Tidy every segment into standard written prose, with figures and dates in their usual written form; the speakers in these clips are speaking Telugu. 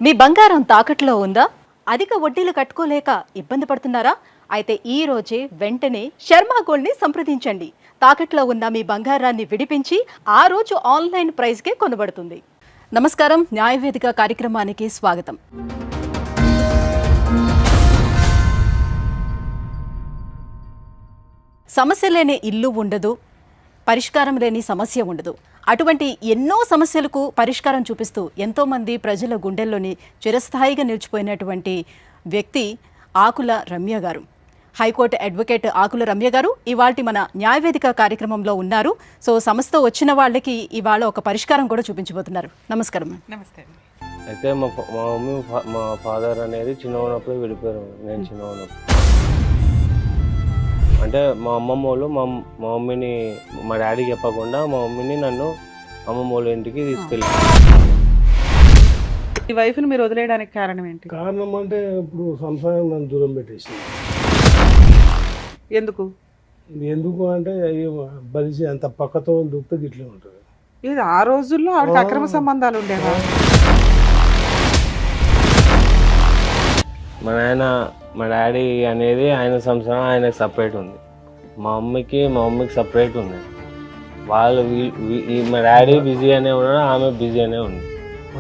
మీ బంగారం తాకట్లో ఉందా? అధిక వడ్డీలు కట్టుకోలేక ఇబ్బంది పడుతున్నారా? అయితే ఈ రోజే వెంటనే శర్మ గోల్డ్ని సంప్రదించండి. తాకట్లో ఉన్న మీ బంగారాన్ని విడిపించి ఆ రోజు ఆన్లైన్ ప్రైస్కే కొనబడుతుంది. నమస్కారం, న్యాయవేదిక కార్యక్రమానికి స్వాగతం. సమస్య లేని ఇల్లు ఉండదు, పరిష్కారం లేని సమస్య ఉండదు. అటువంటి ఎన్నో సమస్యలకు పరిష్కారం చూపిస్తూ ఎంతోమంది ప్రజల గుండెల్లోని చిరస్థాయిగా నిలిచిపోయినటువంటి వ్యక్తి ఆకుల రమ్య గారు. హైకోర్టు అడ్వకేట్ ఆకుల రమ్య గారు ఇవాళ మన న్యాయవేదిక కార్యక్రమంలో ఉన్నారు. సో సమస్యతో వచ్చిన వాళ్ళకి ఇవాళ ఒక పరిష్కారం కూడా చూపించబోతున్నారు. నమస్కారం. నమస్తే. అయితే మా మమ్మీ మా ఫాదర్ అనేది చిన్న ఉన్నప్పుడు విడిపోయారు. నేను చిన్న ఉన్నప్పుడు అంటే మా అమ్మమ్మ వాళ్ళు మా మమ్మీని మా డాడీకి చెప్పకుండా మా మమ్మీని నన్ను అమ్మమ్మ వాళ్ళ ఇంటికి తీసుకెళ్ళి. ఈ వైఫ్ని మీరు వదిలేయడానికి కారణం ఏంటి? కారణం అంటే ఇప్పుడు సంసారం నన్ను దూరం పెట్టేసింది. ఎందుకు అంటే బలిసి అంత పక్కతో దుక్త గిట్లే ఉంటుంది. ఇది ఆ రోజుల్లో ఆవిడకి అక్రమ సంబంధాలు ఉండేవా? మా నాయన మా డాడీ అనేది ఆయన సంసారం ఆయనకు సపరేట్ ఉంది. మా మమ్మీకి సపరేట్ ఉంది. వాళ్ళు మా డాడీ బిజీ అనే ఉన్నాడు, ఆమె బిజీ అనే ఉంది.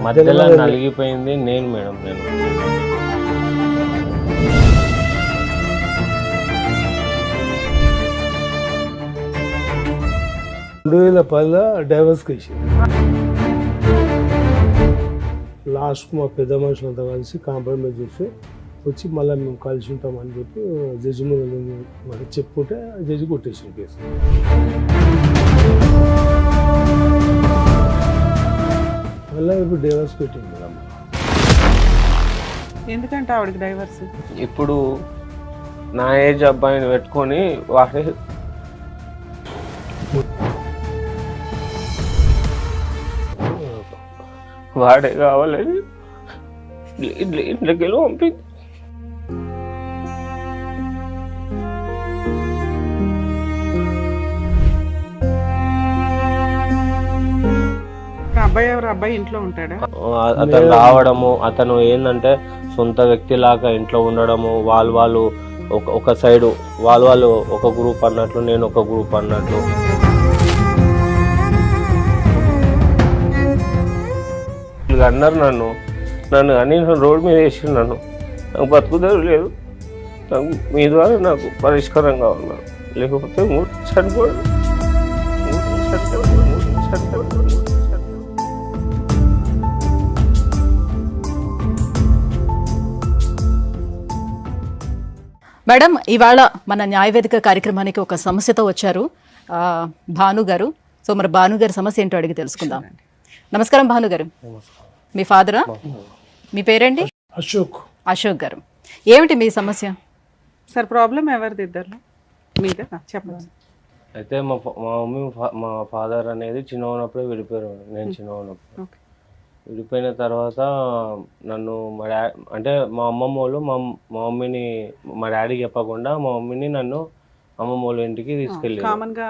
మధ్యలో నలిగిపోయింది నేను. నేను 2010లో డైవర్స్ కేసింది. లాస్ట్కు మా పెద్ద మనుషులంతా కలిసి కాంప్రమైజ్ చేసి వచ్చి మళ్ళీ మేము కలిసి ఉంటామని చెప్పి జడ్జి ముందు చెప్పుకుంటే జడ్జి కొట్టేసిన కేసు. మళ్ళీ ఇప్పుడు డైవర్స్ పెట్టింది మేడం. ఎందుకంటే ఆవిడకి డైవర్స్? ఇప్పుడు నా ఏజ్ అబ్బాయిని పెట్టుకొని వాడే కావాలని ఇంట్లోకి వెళ్ళి పంపింది. అబ్బాయి ఇంట్లో ఉంటాడా? అతను రావడము, అతను ఏంటంటే సొంత వ్యక్తి లాగా ఇంట్లో ఉండడము, వాళ్ళు ఒక సైడు వాళ్ళు ఒక గ్రూప్ అన్నట్లు, నేను ఒక గ్రూప్ అన్నట్లు. అన్నారు నన్ను అని రోడ్డు మీద వేసి నాకు బతుకుదారు లేదు. నాకు మీ ద్వారా నాకు పరిష్కారం కావాలి, లేకపోతే చనిపోయాడు. మేడం, ఇవాళ మన న్యాయవేదిక కార్యక్రమానికి ఒక సమస్యతో వచ్చారు భాను గారు. సో మరి భాను గారి సమస్య ఏంటో అడిగి తెలుసుకుందాం. నమస్కారం భాను గారు. మీ ఫాదరా? మీ పేరేంటి? అశోక్ గారు. ఏమిటి మీ సమస్య? సార్ ప్రాబ్లం ఎవరిది? ఇద్దరు మీద చెప్పండి. అయితే మా మమ్మీ మా ఫాదర్ అనేది చిన్న ఉన్నప్పుడే విడిపోయారు. నేను చిన్న ఉన్నప్పుడు విడిపోయిన తర్వాత నన్ను అంటే మా అమ్మమ్మ వాళ్ళు మా మమ్మీని మా డాడీకి చెప్పకుండా మా మమ్మీని నన్ను అమ్మమ్మ వాళ్ళ ఇంటికి తీసుకెళ్ళి. కామన్ గా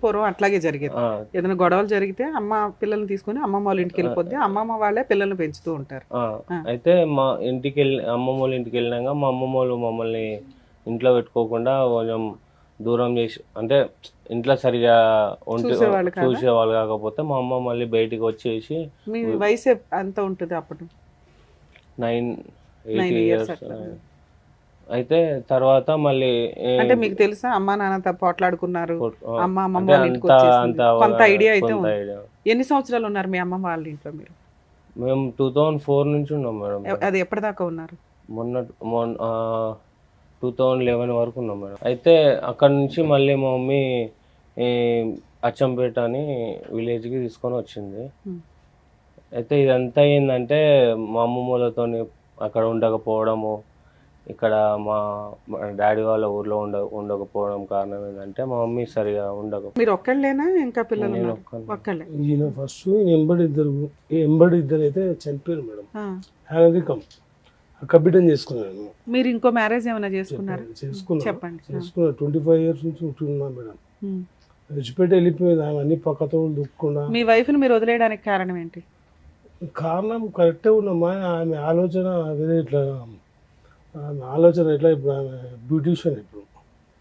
పూర్వం అట్లాగే జరిగేది. ఏదైనా గొడవలు జరిగితే అమ్మ పిల్లల్ని తీసుకుని అమ్మమ్మ వాళ్ళ ఇంటికి వెళ్ళిపోద్ది, అమ్మమ్మ వాళ్ళే పిల్లల్ని పెంచుతూ ఉంటారు. అయితే మా ఇంటికి అమ్మమ్మ వాళ్ళ ఇంటికి వెళ్ళినాక మా అమ్మమ్మ వాళ్ళు మమ్మల్ని ఇంట్లో పెట్టుకోకుండా కొంచెం దూరం చేసి, అంటే ఇంట్లో సరిగా చూసేవాళ్ళు కాకపోతే మా అమ్మ మళ్ళీ బయటికి వచ్చేసి. మీ వయసు ఎంత ఉంటుంది అప్పుడు? 9-8 years. అయితే తర్వాత మళ్ళీ అంటే మీకు తెలుసా అమ్మా నాన్న పోట్లాడుకున్నారు, కొంత ఐడియా అయితే ఉంది. ఎన్ని సంవత్సరాలు ఉన్నారు మీ అమ్మమ్మ వాళ్ళ ఇంట్లో మీరు? మేము 2004 నుంచి ఉన్నాం మేడం. అది ఎప్పటిదాకా ఉన్నారు? మొన్న 2011 వరకు ఉన్నాం మేడం. అయితే అక్కడ నుంచి మళ్ళీ మా మమ్మీ అచ్చంపేట అని విలేజ్కి తీసుకొని వచ్చింది. అయితే ఇదంతా ఏంటంటే మా అమ్మమ్మలతో అక్కడ ఉండకపోవడము, ఇక్కడ మా డాడీ వాళ్ళ ఊర్లో ఉండకపోవడం కారణం ఏంటంటే మా మమ్మీ సరిగా మీరు ఒక్కళ్ళేనా ఇంకా పిల్లలు? ఈయన ఫస్ట్ ఎంబడి ఇద్దరు అయితే చనిపోయారు మేడం. హ్యాండికం కబిటం చేసుకున్నాను. మీరు ఇంకో మ్యారేజ్ ఏమైనా చేసుకున్నారు? చెప్పండి. 25 years నుంచి ఉంటున్నా మేడం. విడిచిపెట్టి వెళ్ళిపోయింది. ఆమె అన్ని పక్కతో దుక్కుకుండా. మీ వైఫ్ని మీరు వదిలేయడానికి కారణం ఏంటి? కారణం కరెక్టే ఉన్నమ్మా, ఆమె ఆలోచన వేరే ఇట్లా, ఆమె ఆలోచన ఎట్లా ఇప్పుడు ఆమె బ్యూటిషియన్ ఇప్పుడు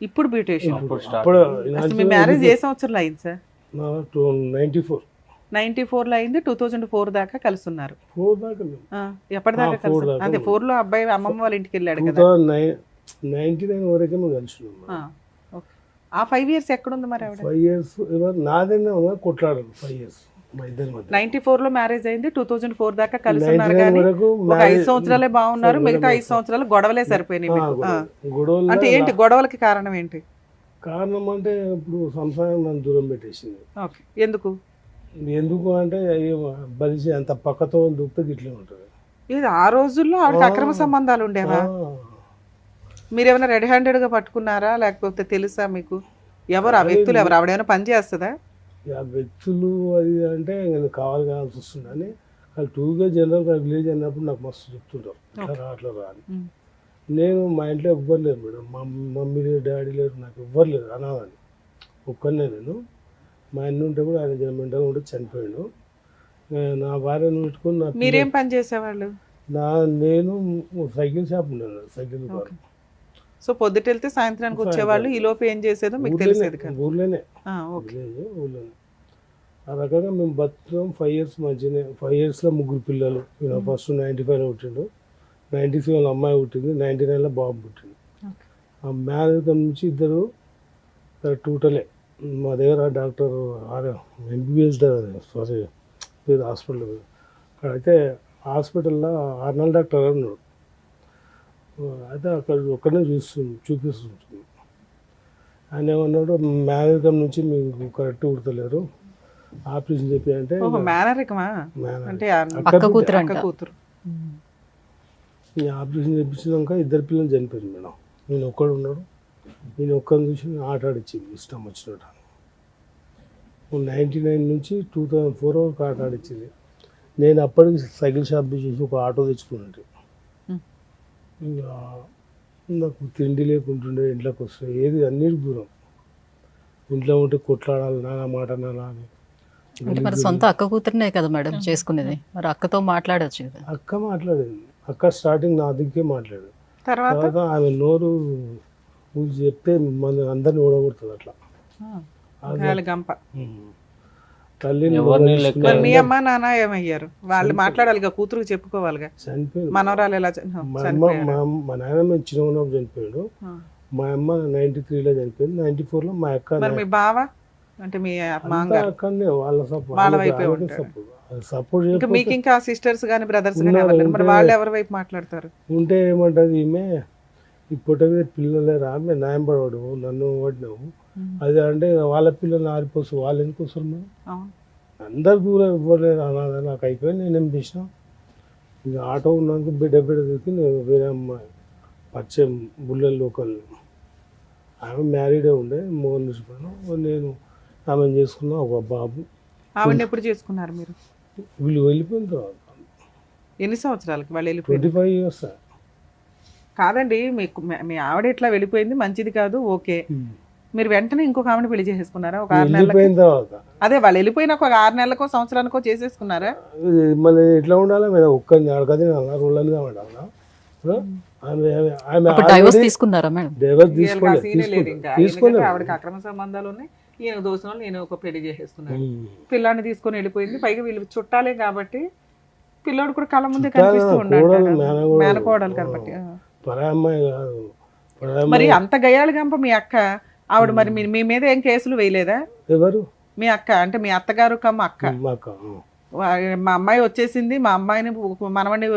ఇప్పుడు బ్యూటిషియన్. అప్పుడు స్టార్ట్ అసలు మీ ఇలాంటి మ్యారేజ్ ఏ సంవత్సరంలో అయింది సార్? 94 94లో అయింది, 2004 దాకా కలిసి ఉన్నారు. 4 దాకా మేము. ఎప్పటిదాకా 4 కలిసి? దాకా అదే 4లో అబ్బాయి అమ్మమ్మ వాళ్ళ ఇంటికి వెళ్ళాడు కదా. 2099 వరకే మేము కలిసినాం. ఓకే. ఆ 5 years ఎక్కడుంది మరి ఆవిడ? 5 years నాదైనా ఉన్నా కొట్లాడారు 5 years మా ఇద్దరి మధ్య. 94లో మ్యారేజ్ అయింది, 2004 దాకా కలిసి ఉన్నారు 99 కానీ వరకు ఒక 5 సంవత్సరాలే బాగున్నారు, మిగతా 5 సంవత్సరాలు గొడవలే సరిపోయినాయి మీకు. గొడవలు అంటే ఏంటి గొడవలకి కారణం ఏంటి? కారణం అంటే ఇప్పుడు సంసారం నన్ను దూరం పెట్టేసింది. ఓకే. ఎందుకు? ఎందుకు అంటే బలిసి అంత పక్కతో దుప్పితే ఇట్లే ఉంటుంది. ఇది ఆ రోజుల్లో ఆవిడకి అక్రమ సంబంధాలు ఉండేవా? మీరేమైనా రెడీ హ్యాండెడ్గా పట్టుకున్నారా లేకపోతే తెలుసా మీకు? ఎవరు ఆ వ్యక్తులు? ఎవరు? ఆవిడేమైనా పని చేస్తుందా? ఆ వ్యక్తులు అది అంటే నేను కావాలి కావాల్సి వస్తుందని వాళ్ళు టూగా జనరల్గా విలేజ్ అన్నప్పుడు నాకు మస్తు చెప్తుంటారు ఇట్లా రా అట్లా రా అని. నేను మా ఇంట్లో ఎవ్వరు లేరు మేడం, మా మమ్మీ లేరు, డాడీ లేరు, నాకు ఎవ్వరు లేరు అనాలని. ఒక్కనే నేను. మా అన్న ఉంటే కూడా ఆయన జన్మెంటగా ఉంటే చనిపోయాడు. నా భార్యను పెట్టుకుని నా మీరేం పని చేసేవాళ్ళు? నేను సైకిల్ షాప్ ఉన్నాను, సైకిల్ దుకాణం. సో పొద్దుట వెళ్తే సాయంత్రానికి వచ్చేవాళ్ళు, ఈ లోపు ఏం చేసేదో మీకు తెలిసేది కదా? ఊర్లోనే, ఓకే. ఊర్లోనే. ఆ రకంగా మేము బతుకుతాం 5 years మంచిగానే. 5 yearsలో 3 పిల్లలు. ఫస్ట్ 95లో పుట్టిండు, 97లో అమ్మాయి పుట్టింది, 99లో బాబు పుట్టిండు. ఆ మ్యారేజ్ నుంచి ఇద్దరు టోటలే. మా దగ్గర డాక్టర్ ఎంబీబీఎస్ సారీ పేరు హాస్పిటల్ పేరు. అక్కడైతే హాస్పిటల్లో ఆర్నల్ డాక్టర్ ఉన్నాడు. అయితే అక్కడ ఒక్కడనే చూపిస్తుంది. ఆయన ఏమన్నాడు, మేనరికం నుంచి మీకు కరెక్ట్ కుడతలేరు, ఆపరేషన్ చెప్పి అంటే మేనరికమా? అంటే అక్క కూతురు అంట. కూతురు. ఈ ఆపరేషన్ చేయించినాక 2 పిల్లలు చనిపోయింది మేడం. నేను ఒక్కడు ఉన్నాడు, నేను ఒక్కరిని చూసి ఆట ఆడిచ్చింది ఇష్టం వచ్చినట్టు. 99 నుంచి 2004 వరకు ఆట ఆడిచ్చింది. నేను అప్పటికి సైకిల్ షాప్ చేసి ఒక ఆటో తెచ్చుకున్నట్టు. ఇంకా నాకు తిండి లేకుంటుండే, ఇంట్లోకి వస్తే ఏది అన్నిటి దూరం. ఇంట్లో ఉంటే కొట్లాడాలి, నానా మాట నానా అని. అంటే మరి సొంత అక్క కూతురునే కదా మేడం చేసుకునేది, మరి అక్కతో మాట్లాడచ్చు కదా? అక్క మాట్లాడేది. అక్క స్టార్టింగ్ నా దిక్కే మాట్లాడేది. తర్వాత ఆమె నోరు చెప్తే మన అందరిని ఓడగొడుతుంది అట్లా. గంప. తల్లిని మరి మీ అమ్మ నాన్న ఏమయ్యారు? వాళ్ళు మాట్లాడాలిగా, కూతురుకి చెప్పుకోవాలిగా. చనిపోయాడు. మనవరాలు ఎలా మా నాయనమ్మ చిన్న ఉన్నప్పుడు చనిపోయాడు. మా అమ్మ 93లో చనిపోయింది. 94లో మా అక్క. మరి మీ బావ అంటే మీ అక్కడనే వాళ్ళ వాళ్ళ వైపే సపోర్ట్ ఇంకా మీకు ఇంకా సిస్టర్స్ కానీ బ్రదర్స్ కానీ మరి వాళ్ళు ఎవరి వైపు మాట్లాడతారు? ఉంటే ఏమంటది ఈమె, ఈ పుట్ట మీద పిల్లలే రా, మేము న్యాయం పడవాడు, నన్ను పడినావు అది అంటే వాళ్ళ పిల్లల్ని ఆరిపోసు, వాళ్ళు ఎందుకు వస్తారు మేము? అందరు దూరం ఇవ్వలేరు అన్నది నాకు అయిపోయి. నేనేం చేసిన, ఇక ఆటో ఉన్నాక బిడ్డ దిగి నేను వేరే అమ్మాయి పరిచయం బుల్లెల్ లోకల్, ఆమె మ్యారీడే ఉండే, మోహన్ చూసిపోయాను. నేను ఆమెను చేసుకున్నా, ఒక బాబు. ఆవిడని ఎప్పుడు చేసుకున్నారు మీరు? వీళ్ళు వెళ్ళిపోయిన తర్వాత. ఎన్ని సంవత్సరాలకి వాళ్ళు వెళ్ళిపోయి? 25 years. కాదండి, మీకు మీ ఆవిడ ఇట్లా వెళ్ళిపోయింది మంచిది కాదు, ఓకే. మీరు వెంటనే ఇంకొక ఆవిడ పెళ్లి చేసేసుకున్నారా? ఒక 6 నెలలకు? అదే వాళ్ళు వెళ్ళిపోయిన ఒక 6 నెలలకో సంవత్సరానికో చేసేసుకున్నారా? మళ్ళీ ఎట్లా ఉండాలి మేడం, ఒక్కరిని అడగది రోడ్ల మీద ఉండాలా? డైవర్స్ తీసుకున్నారా మేడం? డైవర్స్ తీసుకోలేదు. ఆవిడకి అక్రమ సంబంధాలు ఉన్నాయి, ఈయన దోసిన వాళ్ళు నేను ఒక పెళ్లి చేసేసుకున్నాను, పిల్లాన్ని తీసుకొని వెళ్ళిపోయింది. పైగా వీళ్ళు చుట్టాలే కాబట్టి పిల్లోడు కూడా కళ్ళ ముందే కనిపిస్తూ ఉన్నాడు, మేనకోడలు కాబట్టి. మరి అంత గయాలు గంప మీ అక్క ఆవిడ, మరి మీ మీద ఏం కేసులు వేయలేదా? ఎవరు? మీ అక్క అంటే మీ అత్తగారు కమ్మ అక్క. మా అమ్మాయి వచ్చేసింది, మా అమ్మాయిని మనవని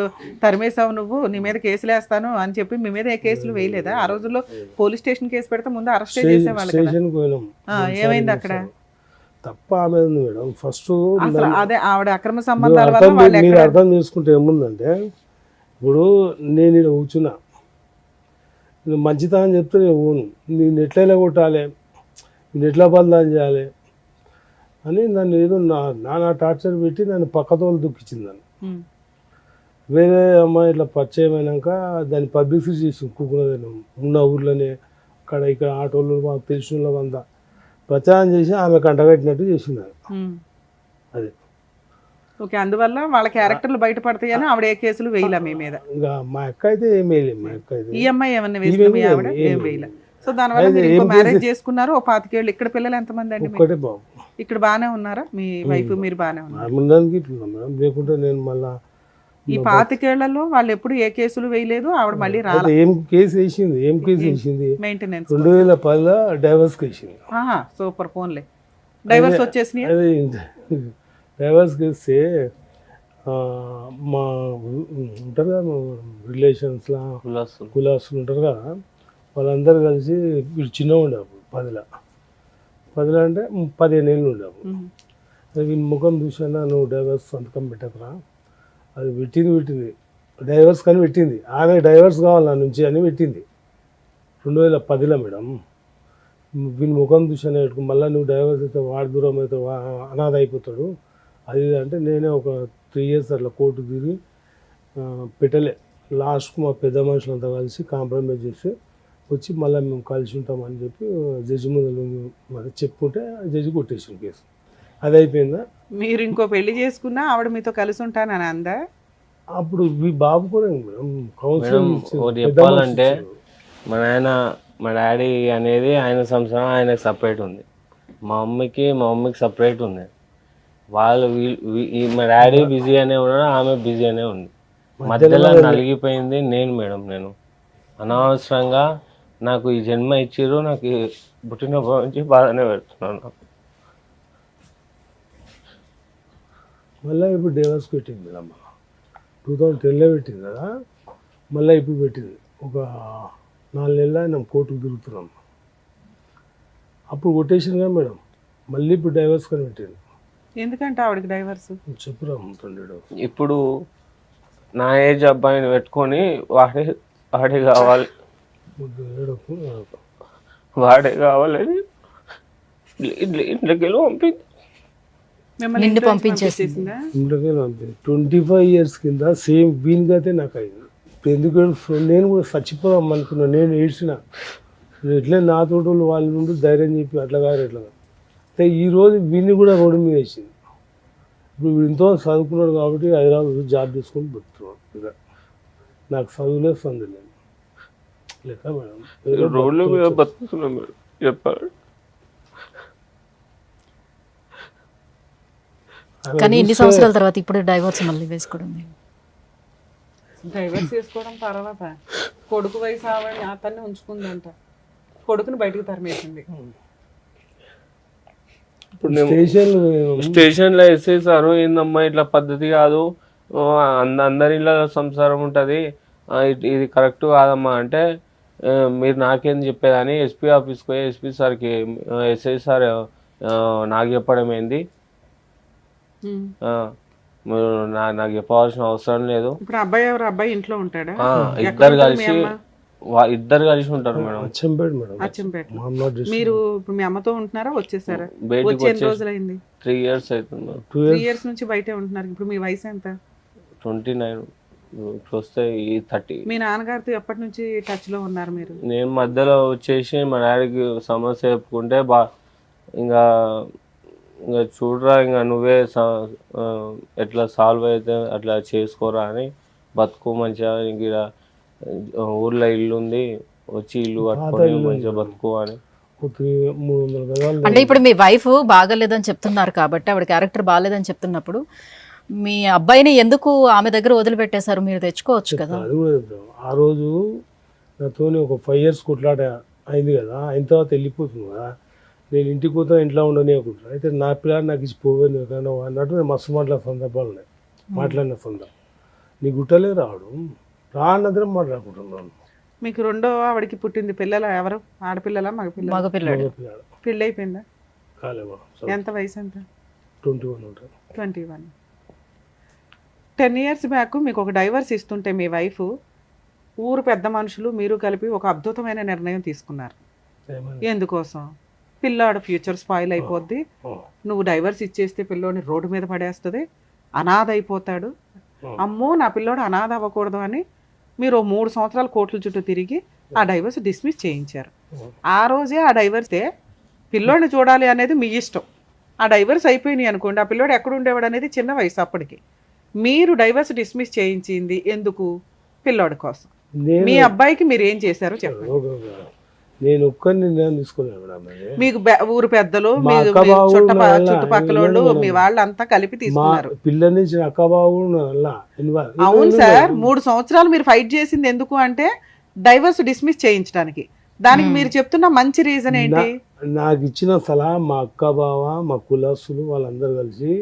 తరిమేసావు నువ్వు, నీ మీద కేసులు వేస్తాను అని చెప్పి మీ మీద ఏ కేసులు వేయలేదా? ఆ రోజుల్లో పోలీస్ స్టేషన్ కేసు పెడితే ముందు అరెస్ట్ చేసేవాళ్ళు. ఏమైంది అక్కడ? తప్ప ఆమె ఉంది మేడం. ఫస్ట్ అదే ఆవిడ అక్రమ సంబంధాల వల్ల మీరు అర్థం చేసుకుంటే ఏముందంటే, ఇప్పుడు నేను ఇక్కడ కూర్చున్నా, నేను మంచితనం చెప్తే నేను ఊను, నేను ఎట్లయినా కొట్టాలి, నేను ఎట్లా బంధాలు చేయాలి అని నన్ను ఏదో నానా టార్చర్ పెట్టి నన్ను పక్కతో దుఃఖించింది. నన్ను వేరే అమ్మాయి ఇట్లా పరిచయం అయినాక దాన్ని పబ్లిసిటీ చేసి కూకున్నది ఉన్న ఊర్లోనే, అక్కడ ఇక్కడ ఆటోలు మాకు తెలిసిన వాళ్ళు అంతా ప్రచారం చేసి ఆమె కంటగట్టినట్టు చేసింది. అది ఓకే, అందువల్ల వాళ్ళ క్యారెక్టర్లు బయటపడతాయని ఆవిడ ఏ కేసులు వేయలే మీ మీద. ఇంకా మా అక్క అయితే ఏం వేయలేదు. మా అక్క అయితే ఈ అమ్మాయి ఏమన్నా వేసిన మీ ఆవిడ ఏం వేయలే. సో దానివల్ల మీరు ఇంకో మ్యారేజ్ చేసుకున్నారు, ఓ 25 ఏళ్ళు. ఇక్కడ పిల్లలు ఎంతమంది అండి మీకు? ఒక్కటే బాబు. ఇక్కడ బాగానే ఉన్నారా మీ వైఫ్, మీరు బాగానే ఉన్నారు? ఉండడానికి ఇట్లా మేడం, లేకుంటే నేను మళ్ళా ఈ 25 ఏళ్లలో వాళ్ళు ఎప్పుడు ఏ కేసులు వేయలేదు, ఆవిడ మళ్ళీ రాలే. ఏం కేసు వేసింది మెయింటెనెన్స్ 2010లో డైవర్స్ వేసింది. సూపర్, ఫోన్లే డైవర్స్ వచ్చేసినాయి. అదే డైవర్స్ వేస్తే మా ఉంటారు కదా రిలేషన్స్లో కులాసులు ఉంటారు కదా, వాళ్ళందరూ కలిసి వీడు చిన్నగా ఉండేప్పుడు 10 అంటే 15 ఏళ్ళు ఉండేప్పుడు. వీని ముఖం చూసానా, నువ్వు డైవర్స్ సంతకం పెట్టకరా, అది పెట్టింది డైవర్స్ కానీ పెట్టింది. ఆమె డైవర్స్ కావాలి నా నుంచి అని పెట్టింది 2010లో మేడం. వీని ముఖం చూసానే పెట్టుకు, మళ్ళీ నువ్వు డైవర్స్ అయితే వాడి దూరం అయితే అనాథ అయిపోతాడు అది అంటే, నేనే ఒక 3 years అట్లా కోర్టు తిరిగి పెట్టలే. లాస్ట్కు మా పెద్ద మనుషులంతా కలిసి కాంప్రమైజ్ చేసి వచ్చి మళ్ళీ మేము కలిసి ఉంటామని చెప్పి జడ్జి ముందు మరి చెప్పుకుంటే జడ్జి కొట్టేసిన కేసు. అది అయిపోయిందా. మీరు ఇంకో పెళ్లి చేసుకున్నా ఆవిడ మీతో కలిసి ఉంటానని అందా? అప్పుడు మీ బాబు కూడా కౌన్సిలింగ్ చెప్పాలంటే మా డాడీ అనేది ఆయన సంసారం ఆయనకు సపరేట్ ఉంది, మా మమ్మీకి సపరేట్ ఉంది. వాళ్ళు మా డాడీ బిజీ అనే ఉన్నాడు, ఆమె బిజీ అనే ఉంది. మధ్యలో నలిగిపోయింది నేను అనవసరంగా నాకు ఈ జన్మ ఇచ్చిర్రు, నాకు పుట్టినప్పటి నుంచి బాధనే పెడుతున్నాను. మళ్ళీ ఇప్పుడు డైవర్స్ పెట్టింది మేడం, 2010లో పెట్టింది కదా, మళ్ళీ ఇప్పుడు పెట్టింది. ఒక 4 నెలలు ఆయన కోర్టుకు తిరుగుతున్నాం. అప్పుడు కొటేషన్ కదా మేడం, మళ్ళీ ఇప్పుడు డైవర్స్ కానీ పెట్టింది. ఎందుకంటే ఆవిడకి డైవర్స్ చెప్పురా ఉంటాడు. ఇప్పుడు నా ఏజ్ అబ్బాయిని పెట్టుకొని వాడే కావాలి వాడే ఇంట్లోకి వెళ్ళి పంపింది. నిన్ను పంపించేసిందా? 25 years కింద సేమ్ వీనికైతే నాకు అయింది. ఎందుకు నేను కూడా చచ్చిపోదాం అనుకున్నా, నేను ఏడ్చిన. ఎట్లా నా తోటలు వాళ్ళు నుండి ధైర్యం చెప్పి అట్లా కాదు ఎట్లా అంటే ఈరోజు వీడిని కూడా రోడ్డు మీద వేసింది. ఇప్పుడు వీడితో చదువుకున్నాడు కాబట్టి హైదరాబాద్ జాబ్ చేసుకొని బతుకుతున్నాడు. ఇక నాకు చదువులేదు సందులేదు లెక్క మేడం, రోడ్ల మీద బతుకుతున్నాం మేడం చెప్పాలి. కానీ ఇన్ని సంవత్సరాల తర్వాత ఇప్పుడు డైవర్స్ మళ్ళీ వేసుకోవడం. డైవర్స్ చేసుకోవడం తర్వాత కొడుకు వయసు ఆవిడ అతన్ని ఉంచుకుందంట, కొడుకుని బయటకు తరిమేసింది. స్టేషన్లో వేసేసారు, ఏందమ్మా ఇట్లా పద్ధతి కాదు, అందరి ఇళ్ళ సంసారం ఉంటుంది, ఇది కరెక్ట్ కాదమ్మా అంటే, మీరు నాకేం చెప్పేదని ఎస్పీ ఆఫీస్కి పోయి ఎస్పీ సార్కి ఎస్ఐ సార్ నాకు చెప్పడం ఏంది, మీరు నాకు చెప్పవలసిన అవసరం లేదు. ఇప్పుడు అబ్బాయి ఎవరు? అబ్బాయి ఇంట్లో ఉంటాడా? ఇద్దరు కలిసి ఉంటారు మేడం. అచ్చంపేట. మీరు ఇప్పుడు మీ అమ్మతో ఉంటున్నారా, వచ్చేసారా? వచ్చి ఎన్ని రోజులైంది? 3 years అవుతుంది. 3 years నుంచి బయటే ఉంటున్నారు. ఇప్పుడు మీ వయసు ఎంత? 29. వస్తే 30. మీ నాన్నగారితో ఎప్పటి నుంచి టచ్ లో ఉన్నారు మీరు? నేను మధ్యలో వచ్చేసి మా డాడీకి సమస్య చెప్పుకుంటే ఇంకా చూడరా, ఇంకా నువ్వే ఎట్లా సాల్వ్ అయితే అట్లా చేసుకోరా అని, బతుకు మంచిగా ఇక్కడ ఊర్లో ఇల్లు ఉంది, వచ్చి ఇల్లు కట్టుకొని మంచిగా బతుకు అని. అంటే ఇప్పుడు మీ వైఫ్ బాగాలేదని చెప్తున్నారు కాబట్టి, ఆవిడ క్యారెక్టర్ బాగాలేదని చెప్తున్నప్పుడు మీ అబ్బాయిని ఎందుకు ఆమె దగ్గర వదిలిపెట్టేశారు? మీరు తెచ్చుకోవచ్చు కదా. ఆ రోజు నాతోని ఒక 5 years కొట్లాట అయింది కదా, అయిన తర్వాత వెళ్ళిపోతుంది కదా, నేను ఇంటికి పోతా ఇంట్లో ఉండని అనుకుంటాను. అయితే నా పిల్లలు నాకు ఇచ్చి పోవేను కానీ అన్నట్టు నేను మస్తు మాట్లాడిన సందర్భాలు ఉన్నాయి. మాట్లాడిన సందర్భం నీ గుట్టలే రావడం రా అన్నద్దరం మాట్లాడుకుంటున్నాను. మీకు రెండో ఆవిడకి పుట్టింది పిల్లలు ఎవరు? ఆడపిల్లలా మగపిల్లలు? పెళ్ళి అయిపోయిందా? కాలేమా. ఎంత వయసు? ఎంత? 21 ఉంటారు. 21. 10 years బ్యాక్ మీకు ఒక డైవర్స్ ఇస్తుంటే మీ వైఫ్, ఊరు పెద్ద మనుషులు మీరు కలిపి ఒక అద్భుతమైన నిర్ణయం తీసుకున్నారు. ఎందుకోసం? పిల్లాడు ఫ్యూచర్ స్పాయిల్ అయిపోద్ది, నువ్వు డైవర్స్ ఇచ్చేస్తే పిల్లోని రోడ్డు మీద పడేస్తుంది, అనాథ అయిపోతాడు, అమ్మో నా పిల్లోడు అనాథ అవ్వకూడదు అని మీరు 3 సంవత్సరాలు కోర్టుల చుట్టూ తిరిగి ఆ డైవర్స్ డిస్మిస్ చేయించారు. ఆ రోజే ఆ డైవర్సే పిల్లోని చూడాలి అనేది మీ ఇష్టం, ఆ డైవర్స్ అయిపోయినాయి అనుకోండి, ఆ పిల్లోడు ఎక్కడ ఉండేవాడు అనేది చిన్న వయసు అప్పటికి. మీరు డైవర్స్ డిస్మిస్ చేయించింది ఎందుకు? పిల్లోడి కోసం. మీ అబ్బాయికి మీరు ఏం చేశారో చెప్పండి. నేను ఒక్క నిర్ణయం తీసుకోలేను మేడం. మీకు ఊరు పెద్దలు, మా అక్క బావ చుట్టుపక్కల వాళ్ళు, మీ వాళ్ళంతా కలిపి తీసుకున్నారు. పిల్లల నుంచి అక్క బాబు. అవును సార్, 3 సంవత్సరాలు మీరు ఫైట్ చేసింది ఎందుకు అంటే డైవర్స్ డిస్మిస్ చేయించడానికి. దానికి మీరు చెప్తున్న మంచి రీజన్ ఏంటి? నాకు ఇచ్చిన సలహా మా అక్క బావ, మా కులస్తులు వాళ్ళందరూ కలిసి,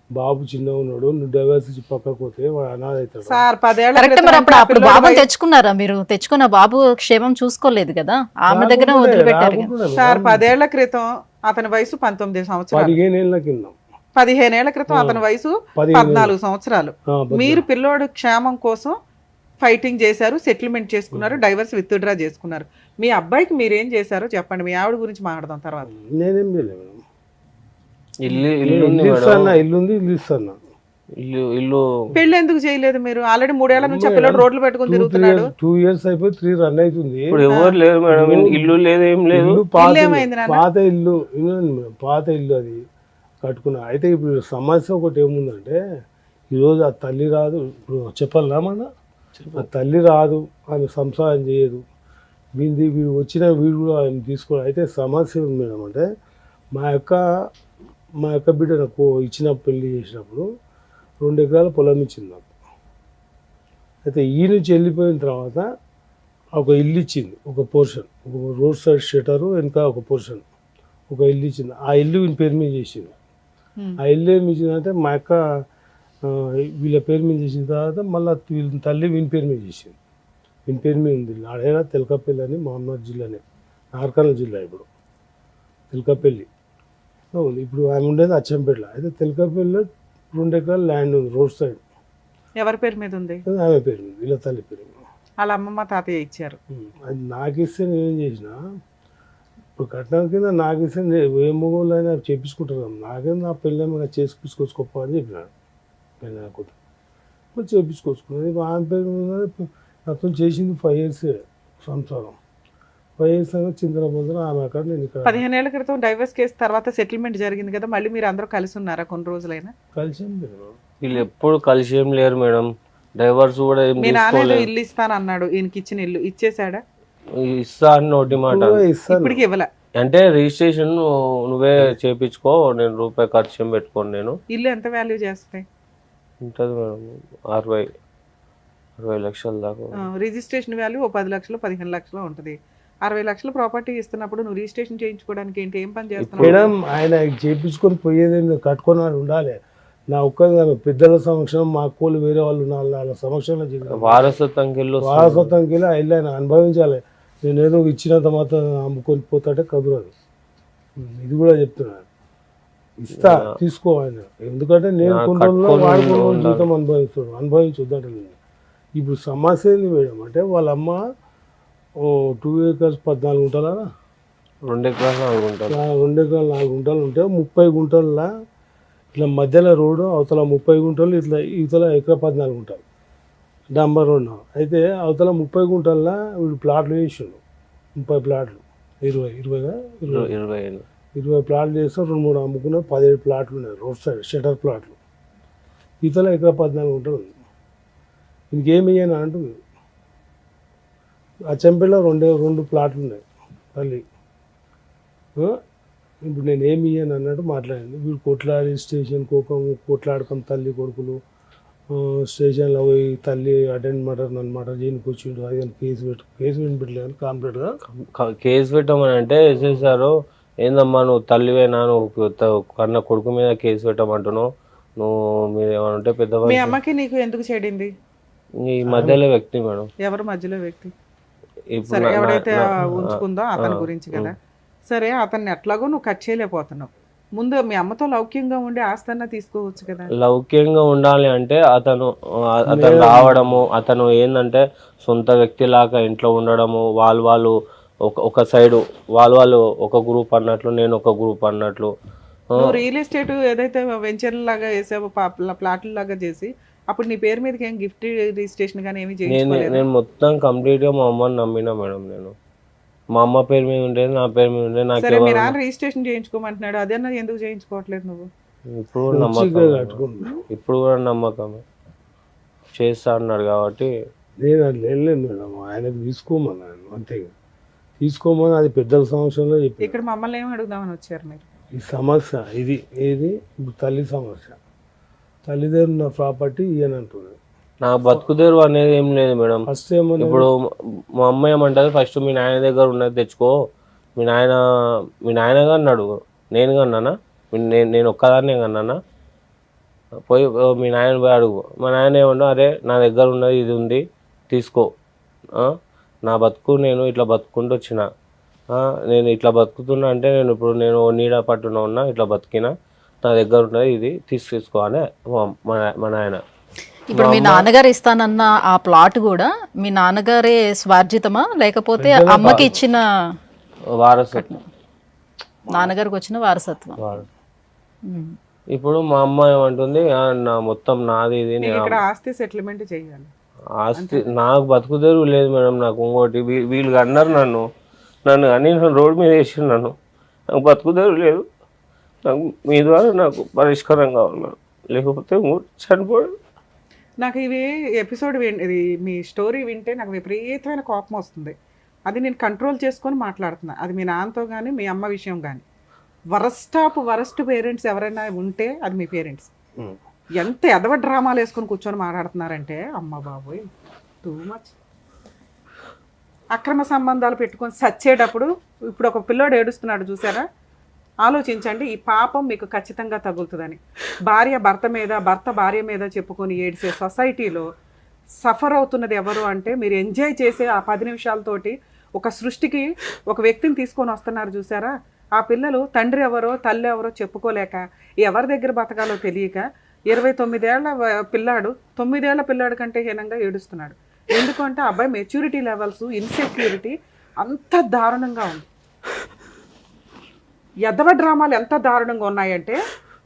బాబు చిన్నగా ఉన్నాడు, నువ్వు డైవర్స్ ఇచ్చి పక్కకు పోతే వాడు అనాథ అవుతాడు సార్. 10 ఏళ్ల కరెక్ట్. క్రితం మరి అంటే అప్పుడు బాబుని తెచ్చుకున్నారా మీరు? తెచ్చుకున్న బాబు క్షేమం చూసుకోలేదు కదా, ఆమె దగ్గర వదిలిపెట్టారు కదా. సార్ 10 ఏళ్ల క్రితం అతని వయసు 19 సంవత్సరాలు. 15 ఏళ్ళ కింద. 15 ఏళ్ల క్రితం అతని వయసు 14 సంవత్సరాలు. మీరు పిల్లోడు క్షేమం కోసం ఫైటింగ్ చేశారు, సెటిల్మెంట్ చేసుకున్నారు, డైవర్స్ విత్డ్రా చేసుకున్నారు. మీ అబ్బాయికి మీరేం చేశారో చెప్పండి. మీ ఆవిడ గురించి మాట్లాడదాం తర్వాత. నేనేం చేయలేదు. ఇల్లు పెళ్లి ఎందుకు చేయలేదు మీరు? ఆల్రెడీ 3 ఏళ్ల నుంచి ఆ పిల్లడు రోడ్లు పెట్టుకుని తిరుగుతున్నాడు. 2 years అయిపోయి 3 రన్ అవుతుంది. ఇప్పుడు ఎవరు లేరు మేడం, ఇల్లు లేదు, ఏం లేదు. పాత ఇల్లు అది కట్టుకున్నా. అయితే ఇప్పుడు సమస్య ఒకటి ఏముందంటే, ఈరోజు ఆ తల్లి రాదు. ఇప్పుడు చెప్పాలా మన ఆ తల్లి రాదు, ఆమె సంసారం చేయదు, వీడు వచ్చిన వీడు కూడా ఆయన తీసుకోవాలి. అయితే సమస్య ఉంది మేడం. అంటే మా యొక్క బిడ్డ నాకు ఇచ్చిన పెళ్లి చేసినప్పుడు 2 ఎకరాల పొలం ఇచ్చింది నాకు. అయితే ఈ నుంచి వెళ్ళిపోయిన తర్వాత ఒక ఇల్లు ఇచ్చింది, ఒక పోర్షన్, ఒక రోడ్ సైడ్ షటరు వెనుక ఒక పోర్షన్, ఒక ఇల్లు ఇచ్చింది. ఆ ఇల్లు వీని పేరు మీద చేసింది. ఆ ఇల్లు ఏమి ఇచ్చిందంటే మా యొక్క వీళ్ళ పేరు మీద చేసిన తర్వాత మళ్ళీ వీళ్ళ తల్లి వీని పేరు మీద చేసింది. వీని పేరు మీద ఉంది. ఆడైనా తెలకపల్లి అని మహమ్మద్ జిల్లానే, నార్కర్నూలు జిల్లా. ఇప్పుడు తెలకపల్లి ఉంది. ఇప్పుడు ఆమె ఉండేది అచ్చంపేటలో. అయితే తెలకపల్లిలో 2 ఎకరాల ల్యాండ్ ఉంది రోడ్ సైడ్. ఎవరి పేరు మీద ఉంది? ఆమె పేరు మీద, వీళ్ళ తల్లి పేరు మీద. వాళ్ళ అమ్మమ్మ తాతయ్య ఇచ్చారు. అది నాకు ఇస్తే నేనేం చేసిన, ఇప్పుడు కట్నం కింద నాకు ఇస్తే ఏ మొగోళ్ళు అయినా చేపించుకుంటారు. నాకేం నా పెళ్ళి చేసుకొచ్చుకోపో అని చెప్పినాడు. పెళ్ళి కూతురు చేపించుకొచ్చుకున్నది. ఆమె పేరు మీద నాతో చేసింది 5 years సంసారం. 5 years చింతలబొందర ఆమె అక్కడ, నేను ఇక్కడ. 15 ఏళ్ల క్రితం డైవర్స్ కేసు తర్వాత సెటిల్మెంట్ జరిగింది కదా, మళ్ళీ మీరు అందరూ కలిసి ఉన్నారా కొన్ని రోజులైనా? కలిసి వీళ్ళు ఎప్పుడు కలిసి ఏం లేరు మేడం. డైవర్స్ కూడా ఏం మీ నాన్న ఇల్లు ఇస్తాను అన్నాడు, ఈయనకి ఇచ్చిన ఇల్లు ఇచ్చేసాడా? ఇస్తా అని నోటి మాట. ఇప్పటికి ఇవ్వలే. అంటే రిజిస్ట్రేషన్ నువ్వే చేపించుకో, నేను రూపాయి ఖర్చు ఏం పెట్టుకోను. నేను ఇల్లు ఎంత వాల్యూ చేస్తాయి? ఉంటుంది మేడం 60 లక్షల దాకా. రిజిస్ట్రేషన్ వాల్యూ 10 లక్షలు 15 లక్షలు ఉంటుంది. 60 లక్షల ప్రాపర్టీ ఇస్తున్నప్పుడు నువ్వు రిజిస్ట్రేషన్ చేయించుకోవడానికి ఏంటి, ఏం పని చేస్తున్నావు మేడం? ఆయన చేయించుకొని పోయేది కట్టుకొని ఉండాలి. నా ఒక్క పెద్దల సమక్షం, మా అక్కలు వేరే వాళ్ళు వాళ్ళ సమక్షంలో వారసత్వంకి వెళ్ళి ఆ ఇల్లు ఆయన అనుభవించాలి. నేనేదో ఇచ్చినంత మాత్రం అమ్ముకొని పోతాడే కదురదు. ఇది కూడా చెప్తున్నాను. ఇస్తా, తీసుకో ఆయన. ఎందుకంటే నేను కొండల్లో వాడు జీవితం అనుభవించొద్దంటే. ఇప్పుడు సమస్య ఏంది మేడం అంటే, వాళ్ళ అమ్మ 2 acres 14 గుంటలా, 2 ఎకరాలు 4 గుంటలు, 2 ఎకరాలు 4 గుంటలు ఉంటే 30 గుంటల్లో ఇట్లా మధ్యలో రోడ్డు, అవతల 30 గుంటలు, ఇట్లా ఇవతల ఎకరా 14 గుంటలు డంబర్ రోడ్డు. అయితే అవతల 30 గుంటల్లో వీడు ప్లాట్లు వేసిండు. 30 ప్లాట్లు, 20 ప్లాట్లు చేస్తే 2-3 అమ్ముకున్న 17 ప్లాట్లు ఉన్నాయి రోడ్ సైడ్ షటర్ ప్లాట్లు. ఇతల ఎకరా 14 గుంటలు ఉంది. ఇంకేమయ్యాను అంటుంది. అచ్చంపేటలో 2 ప్లాట్లు ఉన్నాయి తల్లి. ఇప్పుడు నేను ఏమి ఇయ్యాను అన్నట్టు మాట్లాడింది. వీడు కొట్లాడి స్టేషన్ కొట్లాడకం తల్లి కొడుకులు స్టేషన్లో పోయి తల్లి అటెండ్ నన్ను మర్డర్ చేయడానికి వచ్చిండు. అది కేసు వినిపెట్టలేదు. కాంప్లీట్గా కేసు పెట్టమని అంటే ఎస్ఐ సారు, ఏందమ్మా నువ్వు తల్లివేనా, నువ్వు కన్న కొడుకు మీద కేసు పెట్టమంటున్నావు, నువ్వు మీరు ఏమైనా ఉంటే పెద్ద. మీ అమ్మకి నీకు ఎందుకు చెడింది? ఈ మధ్యలో వ్యక్తి మేడం. ఎవరు మధ్యలో వ్యక్తి? సరే, ఎవడైతే ఉంచుకుందో అతని గురించి కదా. సరే, అతన్ని ఎట్లాగో నువ్వు కట్ చేయలేకపోతున్నావు. ముందు మీ అమ్మతో లౌక్యంగా ఉండి ఆస్తన్నా తీసుకోవచ్చు కదా. లౌక్యంగా ఉండాలి అంటే అతను రావడము, అతను ఏంటంటే సొంత వ్యక్తి లాగా ఇంట్లో ఉండడము, వాళ్ళు ఒక సైడ్ వాళ్ళు ఒక గ్రూప్ అన్నట్లు, నేను ఒక గ్రూప్ అన్నట్లు. నువ్వు రియల్ ఎస్టేట్ ఏదైతే వెంచర్ లాగా వేసావో, ప్లాట్ల లాగా చేసి, అప్పుడు నీ పేరు మీదకి ఏం గిఫ్ట్ రిజిస్ట్రేషన్ కానీ ఏమి చేయించుకోలేదు? నేను మొత్తం కంప్లీట్ గా మా అమ్మని నమ్మినా మేడం. నేను మా అమ్మ పేరు మీద ఉండేది, నా పేరు మీద ఉండేది. నాకు సరే మీ నాన్న రిజిస్ట్రేషన్ చేయించుకోమంటున్నాడు, అదేనా ఎందుకు చేయించుకోవట్లేదు నువ్వు? ఇప్పుడు కూడా నమ్మకం, ఇప్పుడు కూడా నమ్మకం చేస్తా అన్నాడు కాబట్టి నేను అట్లా వెళ్ళలేదు మేడం, ఆయనకు తీసుకోమన్నాను అంతేగా, తీసుకోమని అది పెద్దల సమస్యలో చెప్పి. ఇక్కడ మమ్మల్ని ఏమి అడుగుదామని వచ్చారు మీరు? ఈ సమస్య ఇది ఏది ఇప్పుడు తల్లి సమస్య, తల్లిదండ్రులు నా ప్రాపర్టీ ఇయ్యనంటున్నది. నా బతుకుదేరు అనేది ఏం లేదు మేడం. ఫస్ట్ ఏమన్నా ఇప్పుడు మా అమ్మ ఏమంటది, ఫస్ట్ మీ నాయన దగ్గర ఉన్నది తెచ్చుకో, మీ నాయనగా అన్నాడు, నేను కన్నానా, నేను ఒక్కదాన్నే కన్నానా, పోయి మీ నాయన పోయి అడుగు. మా నాయన ఏమన్నా, అరే నా దగ్గర ఉన్నది ఇది ఉంది తీసుకో, నా బతుకు నేను ఇట్లా బతుకుంటూ వచ్చిన, నేను ఇట్లా బతుకుతున్నా అంటే నేను నీడ పట్టున ఉన్నా, ఇట్లా బతికినా, నా దగ్గర ఉన్నది ఇది తీసుకో అని మా నాయన. ఇప్పుడు మీ నాన్నగారు ఇస్తానన్న ఆ ప్లాట్ కూడా మీ నాన్నగారే స్వార్జితమా లేకపోతే అమ్మకి ఇచ్చిన వారసత్వం, నాన్నగారికి వచ్చిన వారసత్వం? ఇప్పుడు మా అమ్మ ఏమంటుంది, నా మొత్తం నాది ఇది, ఇక్కడ ఆస్తి సెటిల్మెంట్ చేయాలి. ఆస్తి నాకు బతుకుదేరు లేదు మేడం. నాకు ఇంకోటి వీళ్ళు అన్నారు నన్ను కానీ రోడ్డు మీద వేసి నాకు బతుకుదేరు లేదు, నాకు మీ ద్వారా నాకు పరిష్కారం కావాలి మేడం, లేకపోతే చనిపోయాడు. నాకు ఇవి ఎపిసోడ్ ఇది మీ స్టోరీ వింటే నాకు విపరీతమైన కోపం వస్తుంది. అది నేను కంట్రోల్ చేసుకొని మాట్లాడుతున్నా, అది మీ నాన్నతో కానీ మీ అమ్మ విషయం కానీ. వరస్ట్ పేరెంట్స్ ఎవరైనా ఉంటే అది మీ పేరెంట్స్. ఎంత ఎదవ డ్రామాలు వేసుకొని కూర్చొని మాట్లాడుతున్నారంటే అమ్మ బాబోయ్, టూ మచ్. అక్రమ సంబంధాలు పెట్టుకొని సచ్చేటప్పుడు ఇప్పుడు ఒక పిల్లోడు ఏడుస్తున్నాడు చూసారా, ఆలోచించండి, ఈ పాపం మీకు ఖచ్చితంగా తగులుతుందని. భార్య భర్త మీద, భర్త భార్య మీద చెప్పుకొని ఏడిసే సొసైటీలో సఫర్ అవుతున్నది ఎవరు అంటే, మీరు ఎంజాయ్ చేసే ఆ 10 నిమిషాలతోటి ఒక సృష్టికి ఒక వ్యక్తిని తీసుకొని వస్తున్నారు చూసారా. ఆ పిల్లలు తండ్రి ఎవరో తల్లి ఎవరో చెప్పుకోలేక, ఎవరి దగ్గర బతకాలో తెలియక 29 ఏళ్ల పిల్లాడు 9 ఏళ్ల పిల్లాడు కంటే హీనంగా ఏడుస్తున్నాడు. ఎందుకంటే అబ్బాయి మెచ్యూరిటీ లెవెల్స్, ఇన్సెక్యూరిటీ అంత దారుణంగా ఉంది. ఎదవ డ్రామాలు ఎంత దారుణంగా ఉన్నాయంటే,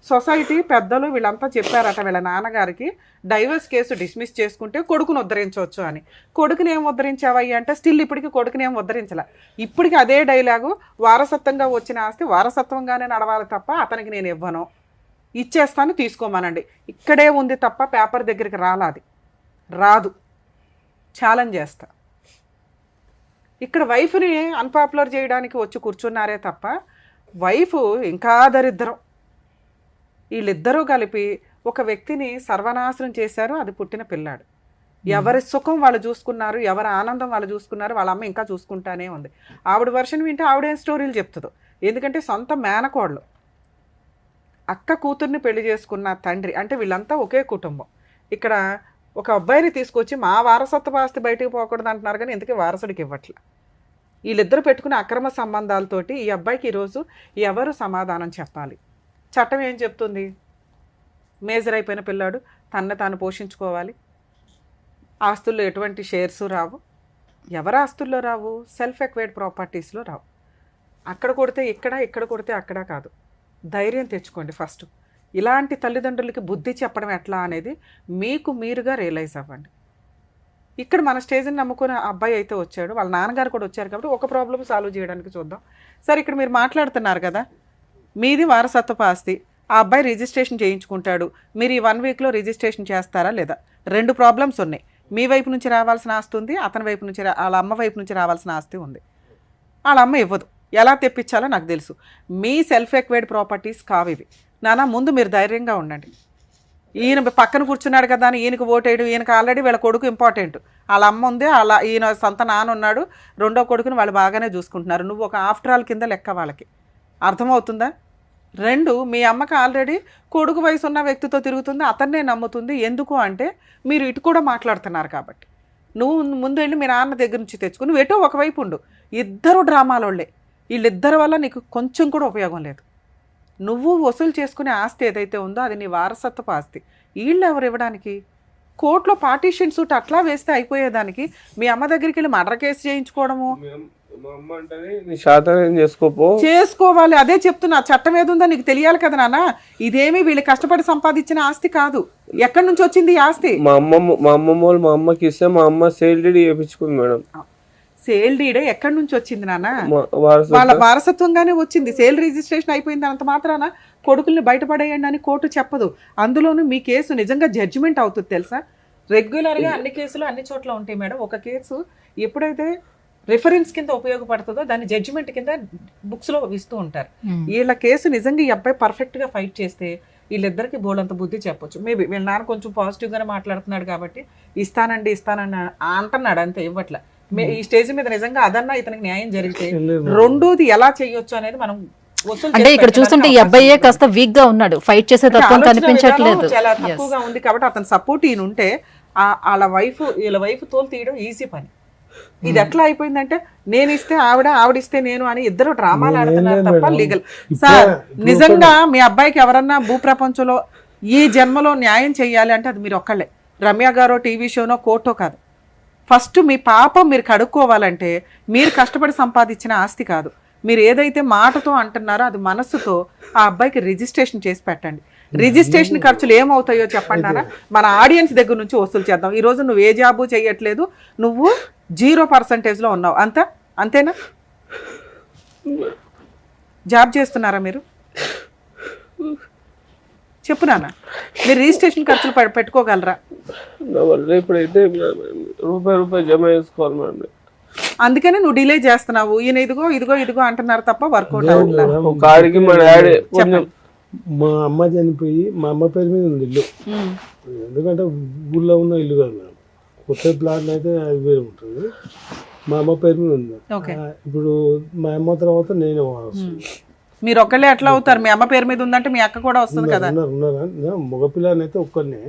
సొసైటీ పెద్దలు వీళ్ళంతా చెప్పారట వీళ్ళ నాన్నగారికి, డైవర్స్ కేసు డిస్మిస్ చేసుకుంటే కొడుకుని ఉద్ధరించవచ్చు అని. కొడుకుని ఏం ఉద్ధరించావయ్యి అంటే స్టిల్ ఇప్పటికీ కొడుకుని ఏం ఉద్ధరించలే. ఇప్పటికీ అదే డైలాగు, వారసత్వంగా వచ్చిన ఆస్తి వారసత్వంగానే నడవాలి తప్ప అతనికి నేను ఇవ్వను, ఇచ్చేస్తాను తీసుకోమనండి. ఇక్కడే ఉంది తప్ప పేపర్ దగ్గరికి రాదు. ఛాలెంజ్ చేస్తా. ఇక్కడ వైఫ్ని అన్పాపులర్ చేయడానికి వచ్చి కూర్చున్నారే తప్ప వైఫ్ ఇంకా దరిద్రం. వీళ్ళిద్దరూ కలిపి ఒక వ్యక్తిని సర్వనాశనం చేశారు. అది పుట్టిన పిల్లాడు. ఎవరి సుఖం వాళ్ళు చూసుకున్నారు, ఎవరి ఆనందం వాళ్ళు చూసుకున్నారు, వాళ్ళ అమ్మ ఇంకా చూసుకుంటానే ఉంది. ఆవిడ వర్షన్ వింటే ఆవిడేం స్టోరీలు చెప్తుందో. ఎందుకంటే సొంత మేనకోళ్ళు, అక్క కూతుర్ని పెళ్లి చేసుకున్న తండ్రి, అంటే వీళ్ళంతా ఒకే కుటుంబం. ఇక్కడ ఒక అబ్బాయిని తీసుకొచ్చి మా వారసత్వ ఆస్తి బయటకు పోకూడదు అంటున్నారు, కానీ ఎందుకే వారసుడికి ఇవ్వట్లే. వీళ్ళిద్దరు పెట్టుకున్న అక్రమ సంబంధాలతోటి ఈ అబ్బాయికి ఈరోజు ఎవరు సమాధానం చెప్పాలి? చట్టం ఏం చెప్తుంది? మేజర్ అయిపోయిన పిల్లాడు తనని తాను పోషించుకోవాలి, ఆస్తుల్లో ఎటువంటి షేర్స్ రావు. ఎవరి ఆస్తుల్లో రావు? సెల్ఫ్ ఎక్వైర్డ్ ప్రాపర్టీస్లో రావు. అక్కడ కొడితే ఇక్కడ కొడితే అక్కడ కాదు. ధైర్యం తెచ్చుకోండి ఫస్ట్. ఇలాంటి తల్లిదండ్రులకి బుద్ధి చెప్పడం ఎట్లా అనేది మీకు మీరుగా రియలైజ్ అవ్వండి. ఇక్కడ మన స్టేజ్ని నమ్ముకున్న అబ్బాయి అయితే వచ్చాడు, వాళ్ళ నాన్నగారు కూడా వచ్చారు కాబట్టి ఒక ప్రాబ్లం సాల్వ్ చేయడానికి చూద్దాం. సరే, ఇక్కడ మీరు మాట్లాడుతున్నారు కదా, మీది వారసత్వపు ఆస్తి, ఆ అబ్బాయి రిజిస్ట్రేషన్ చేయించుకుంటాడు, మీరు ఈ 1 వీక్లో రిజిస్ట్రేషన్ చేస్తారా లేదా? 2 ప్రాబ్లమ్స్ ఉన్నాయి. మీ వైపు నుంచి రావాల్సిన ఆస్తి ఉంది, అతని వైపు నుంచి వాళ్ళ అమ్మ వైపు నుంచి రావాల్సిన ఆస్తి ఉంది. వాళ్ళ అమ్మ ఇవ్వదు. ఎలా తెప్పించాలో నాకు తెలుసు. మీ సెల్ఫ్ ఎక్వైర్డ్ ప్రాపర్టీస్ కావు ఇవి. నాన్న, ముందు మీరు ధైర్యంగా ఉండండి. ఈయన పక్కన కూర్చున్నాడు కదా అని ఈయనకు ఓటేయడు. ఈయనకు ఆల్రెడీ వీళ్ళ కొడుకు ఇంపార్టెంట్. వాళ్ళ అమ్మ ఉంది, ఈయన సొంత నాన్న ఉన్నాడు, రెండో కొడుకుని వాళ్ళు బాగానే చూసుకుంటున్నారు. నువ్వు ఒక ఆఫ్టర్ ఆల్ కింద లెక్క వాళ్ళకి. అర్థమవుతుందా? 2, మీ అమ్మకి ఆల్రెడీ కొడుకు వయసు ఉన్న వ్యక్తితో తిరుగుతుంది, అతన్నే నమ్ముతుంది. ఎందుకు అంటే మీరు ఇటు కూడా మాట్లాడుతున్నారు కాబట్టి. నువ్వు ముందు వెళ్ళి మీ నాన్న దగ్గర నుంచి తెచ్చుకుని నువ్వు ఎటో ఒకవైపు ఉండు. ఇద్దరు డ్రామాలోళ్ళే. వీళ్ళిద్దరి వల్ల నీకు కొంచెం కూడా ఉపయోగం లేదు. నువ్వు వసూలు చేసుకునే ఆస్తి ఏదైతే ఉందో అది నీ వారసత్వపు ఆస్తి. వీళ్ళు ఎవరు ఇవ్వడానికి? కోర్టులో పార్టీషన్ సూట్ అట్లా వేస్తే అయిపోయేదానికి మీ అమ్మ దగ్గరికి వెళ్ళి మర్డర్ కేసు చేయించుకోవడము. చేసుకోవాలి, అదే చెప్తున్నా. చట్టం ఏదుందో నీకు తెలియాలి కదా నాన్న. ఇదేమి వీళ్ళు కష్టపడి సంపాదించిన ఆస్తి కాదు. ఎక్కడి నుంచి వచ్చింది ఈ ఆస్తి? మా అమ్మమ్మ మా అమ్మకి ఇస్తే మా అమ్మ సేల్ డీడ్ చేయించుకుంది మేడం. సేల్ డీడ్ ఎక్కడి నుంచి వచ్చింది నాన్న? వారసత్వం. వాళ్ళ వారసత్వంగానే వచ్చింది. సేల్ రిజిస్ట్రేషన్ అయిపోయింది అంత మాత్రాన కొడుకుల్ని బయటపడేయండి అని కోర్టు చెప్పదు. అందులోనూ మీ కేసు నిజంగా జడ్జిమెంట్ అవుతుంది తెలుసా? రెగ్యులర్గా అన్ని కేసులు అన్ని చోట్ల ఉంటాయి మేడం. ఒక కేసు ఎప్పుడైతే రిఫరెన్స్ కింద ఉపయోగపడుతుందో దాన్ని జడ్జిమెంట్ కింద బుక్స్లో ఇస్తూ ఉంటారు. వీళ్ళ కేసు నిజంగా ఈ అబ్బాయి పర్ఫెక్ట్గా ఫైట్ చేస్తే వీళ్ళిద్దరికి బోలంత బుద్ధి చెప్పొచ్చు. మేబీ వీళ్ళ నాన్న కొంచెం పాజిటివ్గానే మాట్లాడుతున్నాడు కాబట్టి ఇస్తానండి అంటున్నాడు, అంతే, ఇవ్వట్లే. ఈ స్టేజ్ మీద నిజంగా అదన్నా ఇతనికి న్యాయం జరిగితే రెండోది ఎలా చేయొచ్చు అనేది మనం అంటే ఇక్కడ చూస్తుంటే ఈ అబ్బాయే కాస్త వీక్ గా ఉన్నాడు, ఫైట్ చేసే తత్వం కనిపించట్లేదు, చాలా తక్కువగా ఉంది. కాబట్టి అతని సపోర్ట్ ఈయన ఉంటే వీళ్ళ వైఫ్ తోలు తీయడం ఈజీ పని. ఇది ఎట్లా అయిపోయిందంటే నేను ఇస్తే ఆవిడిస్తే నేను అని ఇద్దరు డ్రామాలు ఆడుతున్నారు తప్ప లీగల్. సార్ నిజంగా మీ అబ్బాయికి ఎవరన్నా భూప్రపంచంలో ఈ జన్మలో న్యాయం చేయాలి అంటే అది మీరు ఒక్కళ్ళే. రమ్య గారో టీవీ షోనో కోర్టో కాదు. ఫస్ట్ మీ పాపం మీరు కడుక్కోవాలంటే మీరు కష్టపడి సంపాదించిన ఆస్తి కాదు, మీరు ఏదైతే మాటతో అంటున్నారో అది మనస్సుతో ఆ అబ్బాయికి రిజిస్ట్రేషన్ చేసి పెట్టండి. రిజిస్ట్రేషన్ ఖర్చులు ఏమవుతాయో చెప్పండి అన్న, మన ఆడియన్స్ దగ్గర నుంచి వసూలు చేద్దాం. ఈ రోజు నువ్వు ఏ జాబు చేయట్లేదు, నువ్వు 0% ఉన్నావు, అంతేనా? జాబ్ చేస్తున్నారా మీరు? చెప్పు నాన్న, మీరు రిజిస్ట్రేషన్ ఖర్చులు పెట్టుకోగలరా? ఇప్పుడైతే రూపాయి జమ చేసుకోవాలి మేడం. అందుకనే నువ్వు డిలే చేస్తున్నావు. ఈయన ఇదిగో అంటున్నారు తప్ప వర్కౌట్ అవ్వట్లేదు. కాడికి మా డాడీ మా అమ్మ చనిపోయి మా అమ్మ పేరు మీద ఉంది ఇల్లు. ఎందుకంటే ఊళ్ళో ఉన్న ఇల్లు కాదు మేడం, కొత్త ప్లాట్ అయితే అది వేరే ఉంటుంది. మా అమ్మ పేరు మీద ఉంది. ఇప్పుడు మా అమ్మ తర్వాత నేనే మీరు ఒక్కళ్ళే ఎట్లా అవుతారు? మీ అమ్మ పేరు మీద ఉందంటే మీ అక్క కూడా వస్తుంది కదా. ఉన్నారా? మగపిల్లని అయితే ఒక్కరినే.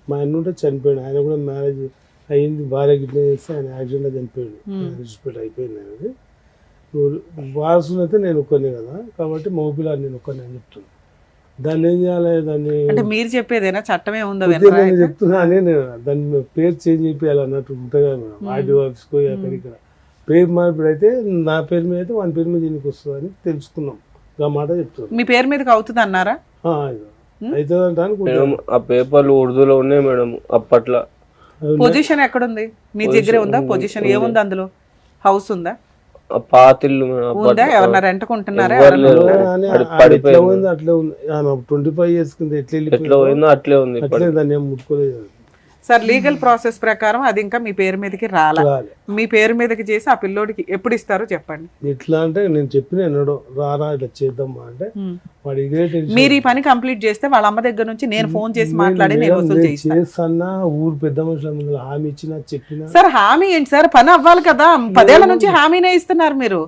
మా ఆయన ఉంటే చనిపోయాడు. ఆయన కూడా మ్యారేజ్ అయ్యింది, భార్య గిట్ల చేస్తే ఆయన యాక్సిడెంట్లో చనిపోయాడు. రిజిస్ట్రేట్ అయిపోయింది అనేది. వారసులు అయితే నేను ఒక్కరినే కదా, కాబట్టి మగపిల్లని నేను ఒక్కరిని అని చెప్తున్నాను. దాన్ని ఏం చేయాలి? దాన్ని అంటే మీరు చెప్పేదేనా చట్టమే ఉందా? నేను చెప్తున్నా అని దాన్ని పేరు చేంజ్ చేయాలి అన్నట్టు ఉంటుంది కదా మేడం. ఆర్డీఓ ఆఫీస్కి అక్కడిక్కడ పేరు మార్పిడి అయితే నా పేరు మీద అయితే వాని పేరు మీద దీనికి వస్తుంది అని తెలుసుకున్నాం. ఆ మాట చెప్తాను. మీ పేరు మీదకి అవుతుంది అన్నారా? అవుతుంది అంటే ఆ పేపర్లు ఉర్దూలో ఉన్నాయి మేడం అప్పట్లో. పొజిషన్ ఎక్కడుంది? మీ దగ్గరే ఉందా పొజిషన్? ఏముంది అందులో? హౌస్ ఉందా? పాతిల్లు ఉందా? ఎవరన్నా రెంట్కుంటున్నారా? అట్లే ఉంది. 25 years కింద ఎట్లా పోయిందో అట్లే ఉంది. దాన్ని ఏం ముట్టుకోలేదు. సార్ లీగల్ ప్రాసెస్ ప్రకారం అది ఇంకా మీ పేరు మీదకి రాలే. మీ పేరు మీదకి చేసి ఆ పిల్లోడికి ఎప్పుడు ఇస్తారో చెప్పండి. ఎట్లా అంటే నేను చెప్పిన రారా ఇట్లా చేద్దామా అంటే మీరు ఈ పని కంప్లీట్ చేస్తే వాళ్ళ అమ్మ దగ్గర నుంచి నేను ఫోన్ చేసి మాట్లాడి నేను వసూలు చేస్తానా. ఊరు పెద్ద మనుషుల ముందు హామీ ఇచ్చినా చెప్పినా. సార్ హామీ ఏంటి సార్? పని అవ్వాలి కదా. 10 ఏళ్ల నుంచి హామీనే ఇస్తున్నారు మీరు.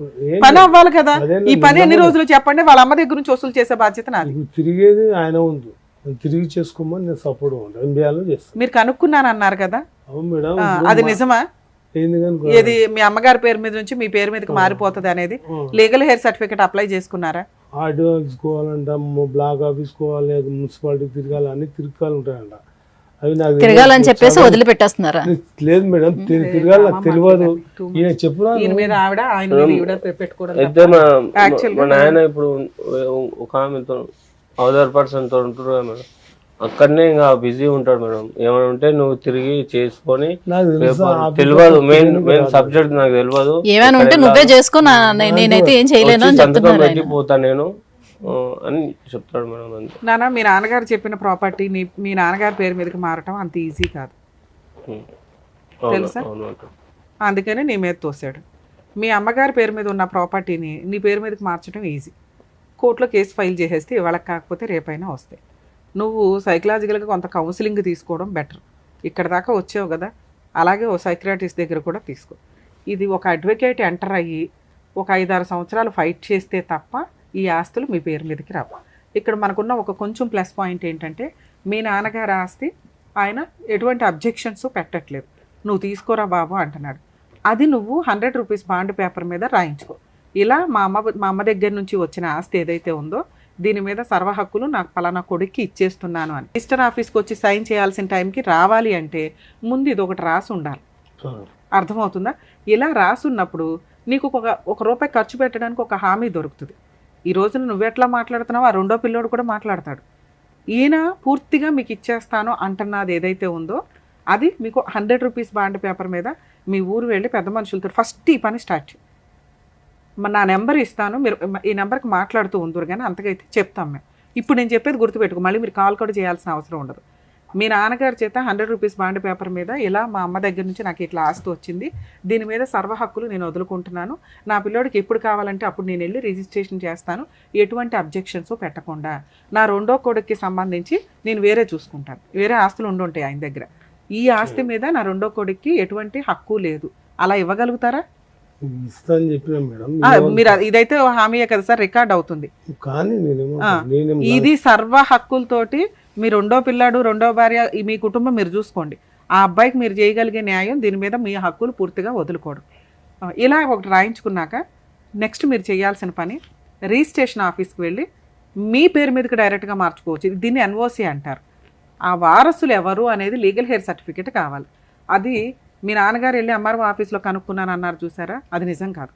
పని అవ్వాలి కదా. ఈ పని ఎన్ని రోజులు చెప్పండి. వాళ్ళ అమ్మ దగ్గర నుంచి వసూలు చేసే బాధ్యత నాది. తిరిగేది ఆయన ఉంది, తిరిగి చేసుకోమని నేను సపోర్ట్ చేస్తాను. మీరు కనుక్కున్నాను అన్నారు కదా. అవును మేడం. అది నిజమా? ఏది మీ అమ్మగారి పేరు మీద నుంచి మీ పేరు మీదకి మారిపోతుంది అనేది లీగల్ హెయిర్ సర్టిఫికేట్ అప్లై చేసుకున్నారా? ఆర్డీఓ ఆఫీస్ పోవాలంట, బ్లాక్ ఆఫీస్ పోవాలి, మున్సిపాలిటీ తిరగాలి, అన్ని తిరగాలి ఉంటాయంట. అవి నాకు తిరగాలని చెప్పేసి వదిలిపెట్టేస్తున్నారా? లేదు మేడం, తిరగాలి నాకు తెలియదు. ఈయన చెప్పురా అయితే మా నాయన ఇప్పుడు ఒక ఆమెతో అదర్ పర్సన్ తో ఉంటారు కదా మేడం, అక్కడనే ఇంకా బిజీ ఉంటాడు మేడం. ఏమైనా ఉంటే నువ్వు తిరిగి చేసుకొని తెలియదు, మెయిన్ సబ్జెక్ట్ నాకు తెలియదు. ఏమైనా ఉంటే నువ్వే చేసుకో, నేనైతే ఏం చేయలేను అని సంతకం పెట్టి పోతా నేను అని చెప్తాడు మేడం. నాన్న, మీ నాన్నగారు చెప్పిన ప్రాపర్టీ మీ నాన్నగారి పేరు మీదకి మారటం అంత ఈజీ కాదు తెలుసా? అందుకని నీ మీద తోసాడు. మీ అమ్మగారి పేరు మీద ఉన్న ప్రాపర్టీని నీ పేరు మీదకి మార్చడం ఈజీ. కోర్టులో కేసు ఫైల్ చేసేస్తే ఇవాళకి కాకపోతే రేపైనా వస్తాయి. నువ్వు సైకలాజికల్గా కొంత కౌన్సిలింగ్ తీసుకోవడం బెటర్. ఇక్కడ దాకా వచ్చావు కదా, అలాగే ఓ సైక్రాటిస్ట్ దగ్గర కూడా తీసుకో. ఇది ఒక అడ్వకేట్ ఎంటర్ అయ్యి ఒక 5-6 సంవత్సరాలు ఫైట్ చేస్తే తప్ప ఈ ఆస్తులు మీ పేరు మీదకి రావు. ఇక్కడ మనకున్న ఒక కొంచెం ప్లస్ పాయింట్ ఏంటంటే మీ నాన్నగారి ఆస్తి ఆయన ఎటువంటి అబ్జెక్షన్స్ పెట్టట్లేదు. నువ్వు తీసుకోరా బాబు అంటున్నాడు. అది నువ్వు 100 రూపీస్ బాండ్ పేపర్ మీద రాయించుకో. ఇలా మా అమ్మ దగ్గర నుంచి వచ్చిన ఆస్తి ఏదైతే ఉందో దీని మీద సర్వ హక్కులు నాకు పలానా కొడుక్కి ఇచ్చేస్తున్నాను అని రిజిస్టర్ ఆఫీస్కి వచ్చి సైన్ చేయాల్సిన టైంకి రావాలి అంటే ముందు ఇది ఒకటి రాసి ఉండాలి. అర్థమవుతుందా? ఇలా రాసున్నప్పుడు నీకు ఒక రూపాయి ఖర్చు పెట్టడానికి ఒక హామీ దొరుకుతుంది. ఈ రోజున నువ్వెట్లా మాట్లాడుతున్నావో ఆ రెండో పిల్లోడు కూడా మాట్లాడతాడు. ఈయన పూర్తిగా మీకు ఇచ్చేస్తాను అంటున్నది ఏదైతే ఉందో అది మీకు 100 రూపీస్ బాండ్ పేపర్ మీద మీ ఊరు వెళ్ళి పెద్ద మనుషులతో ఫస్ట్ ఈ పని స్టార్ట్ చేయి. నా నెంబర్ ఇస్తాను, మీరు ఈ నెంబర్కి మాట్లాడుతూ ఉందరు కానీ అంతకైతే చెప్తాం మేము. ఇప్పుడు నేను చెప్పేది గుర్తుపెట్టుకో, మళ్ళీ మీరు కాల్ కూడా చేయాల్సిన అవసరం ఉండదు. మీ నాన్నగారి చేత 100 రూపీస్ బాండ్ పేపర్ మీద ఇలా మా అమ్మ దగ్గర నుంచి నాకు ఇట్లా ఆస్తి వచ్చింది, దీని మీద సర్వ హక్కులు నేను వదులుకుంటున్నాను, నా పిల్లోడికి ఎప్పుడు కావాలంటే అప్పుడు నేను వెళ్ళి రిజిస్ట్రేషన్ చేస్తాను, ఎటువంటి అబ్జెక్షన్స్ పెట్టకుండా, నా రెండో కొడుక్కి సంబంధించి నేను వేరే చూసుకుంటాను, వేరే ఆస్తులు ఉండుంటాయి ఆయన దగ్గర, ఈ ఆస్తి మీద నా రెండో కొడుక్కి ఎటువంటి హక్కు లేదు, అలా ఇవ్వగలుగుతారా? ఇస్తా అని చెప్పినా మేడం. మీరు ఇదైతే హామీయే కదా సార్, రికార్డ్ అవుతుంది. కానీ ఇది సర్వ హక్కులతోటి మీ రెండో పిల్లాడు, రెండో భార్య, మీ కుటుంబం మీరు చూసుకోండి. ఆ అబ్బాయికి మీరు చేయగలిగే న్యాయం దీని మీద మీ హక్కులు పూర్తిగా వదులుకోవడం. ఇలా ఒకటి రాయించుకున్నాక నెక్స్ట్ మీరు చేయాల్సిన పని రిజిస్ట్రేషన్ ఆఫీస్కి వెళ్ళి మీ పేరు మీదకి డైరెక్ట్గా మార్చుకోవచ్చు. దీన్ని ఎన్ఓసి అంటారు. ఆ వారసులు ఎవరు అనేది లీగల్ హెయిర్ సర్టిఫికేట్ కావాలి. అది మీ నాన్నగారు వెళ్ళి ఎంఆర్ఓ ఆఫీస్లో కనుక్కున్నాను అన్నారు చూసారా, అది నిజం కాదు.